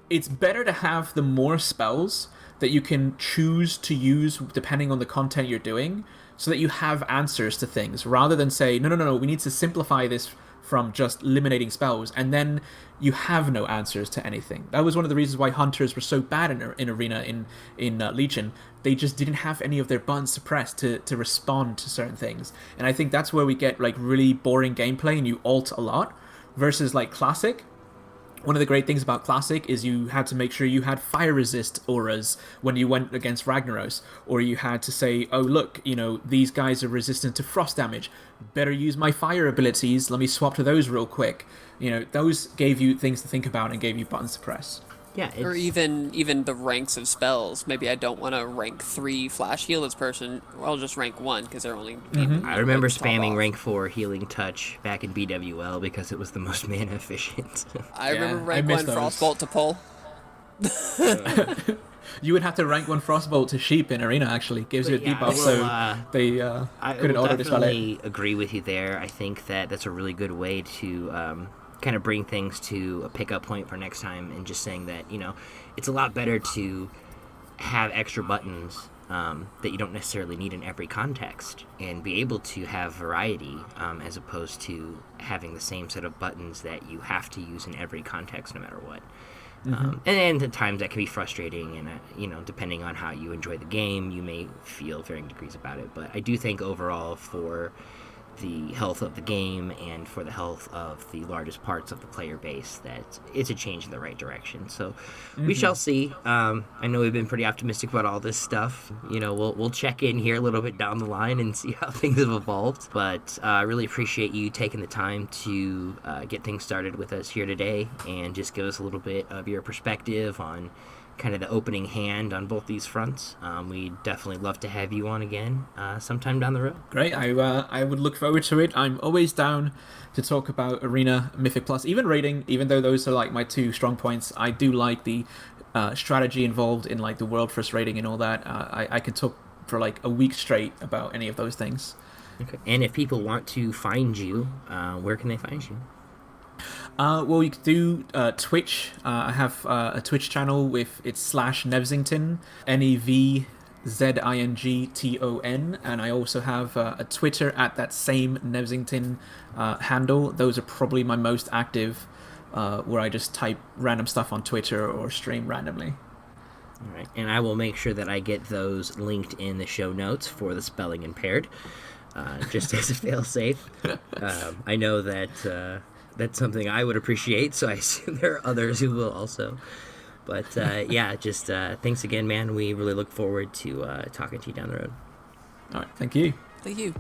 it's better to have the more spells that you can choose to use depending on the content you're doing, so that you have answers to things, rather than say, no, we need to simplify this from just eliminating spells, and then you have no answers to anything. That was one of the reasons why Hunters were so bad in Arena in Legion. They just didn't have any of their buttons suppressed to respond to certain things. And I think that's where we get like really boring gameplay and you ult a lot, versus like Classic. One of the great things about Classic is you had to make sure you had fire resist auras when you went against Ragnaros, or you had to say, oh look, these guys are resistant to frost damage, better use my fire abilities, let me swap to those real quick. Those gave you things to think about and gave you buttons to press. Yeah, or even the ranks of spells. Maybe I don't want to rank 3 flash heal this person. I'll just rank 1 because they're only. I remember spamming rank 4 healing touch back in BWL because it was the most mana efficient. I remember rank 1 frostbolt to pull. You would have to rank 1 frostbolt to sheep in Arena. Actually, gives you a debuff, they couldn't auto dispel it. I definitely agree with you there. I think that's a really good way to. Kind of bring things to a pickup point for next time, and just saying that it's a lot better to have extra buttons that you don't necessarily need in every context, and be able to have variety as opposed to having the same set of buttons that you have to use in every context no matter what. And at times that can be frustrating, and depending on how you enjoy the game, you may feel varying degrees about it. But I do think overall, for the health of the game and for the health of the largest parts of the player base, that it's a change in the right direction. So we shall see. I know we've been pretty optimistic about all this stuff. We'll check in here a little bit down the line and see how things have evolved. But I really appreciate you taking the time to get things started with us here today, and just give us a little bit of your perspective on kind of the opening hand on both these fronts. We'd definitely love to have you on again sometime down the road. Great, I would look forward to it. I'm always down to talk about Arena, Mythic Plus, even raiding, even though those are like my 2 strong points. I do like the strategy involved in like the world first raiding and all that. I could talk for like a week straight about any of those things. Okay. And if people want to find you, where can they find you? Well, you could do Twitch. I have a Twitch channel with it's /Nevzington, NEVZINGTON, and I also have a Twitter at that same Nevzington handle. Those are probably my most active, where I just type random stuff on Twitter or stream randomly. All right, and I will make sure that I get those linked in the show notes for the spelling impaired, just as a fail-safe. I know that that's something I would appreciate, so I assume there are others who will also. But just thanks again, man. We really look forward to talking to you down the road. All right, thank you. Thank you.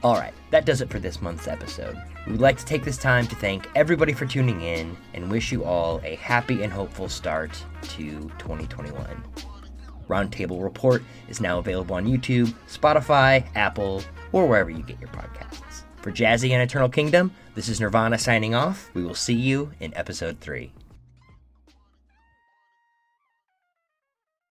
All right, that does it for this month's episode. We'd like to take this time to thank everybody for tuning in and wish you all a happy and hopeful start to 2021. Roundtable Report is now available on YouTube, Spotify, Apple, or wherever you get your podcasts. For Jazzy and Eternal Kingdom, this is Nervana signing off. We will see you in episode 3.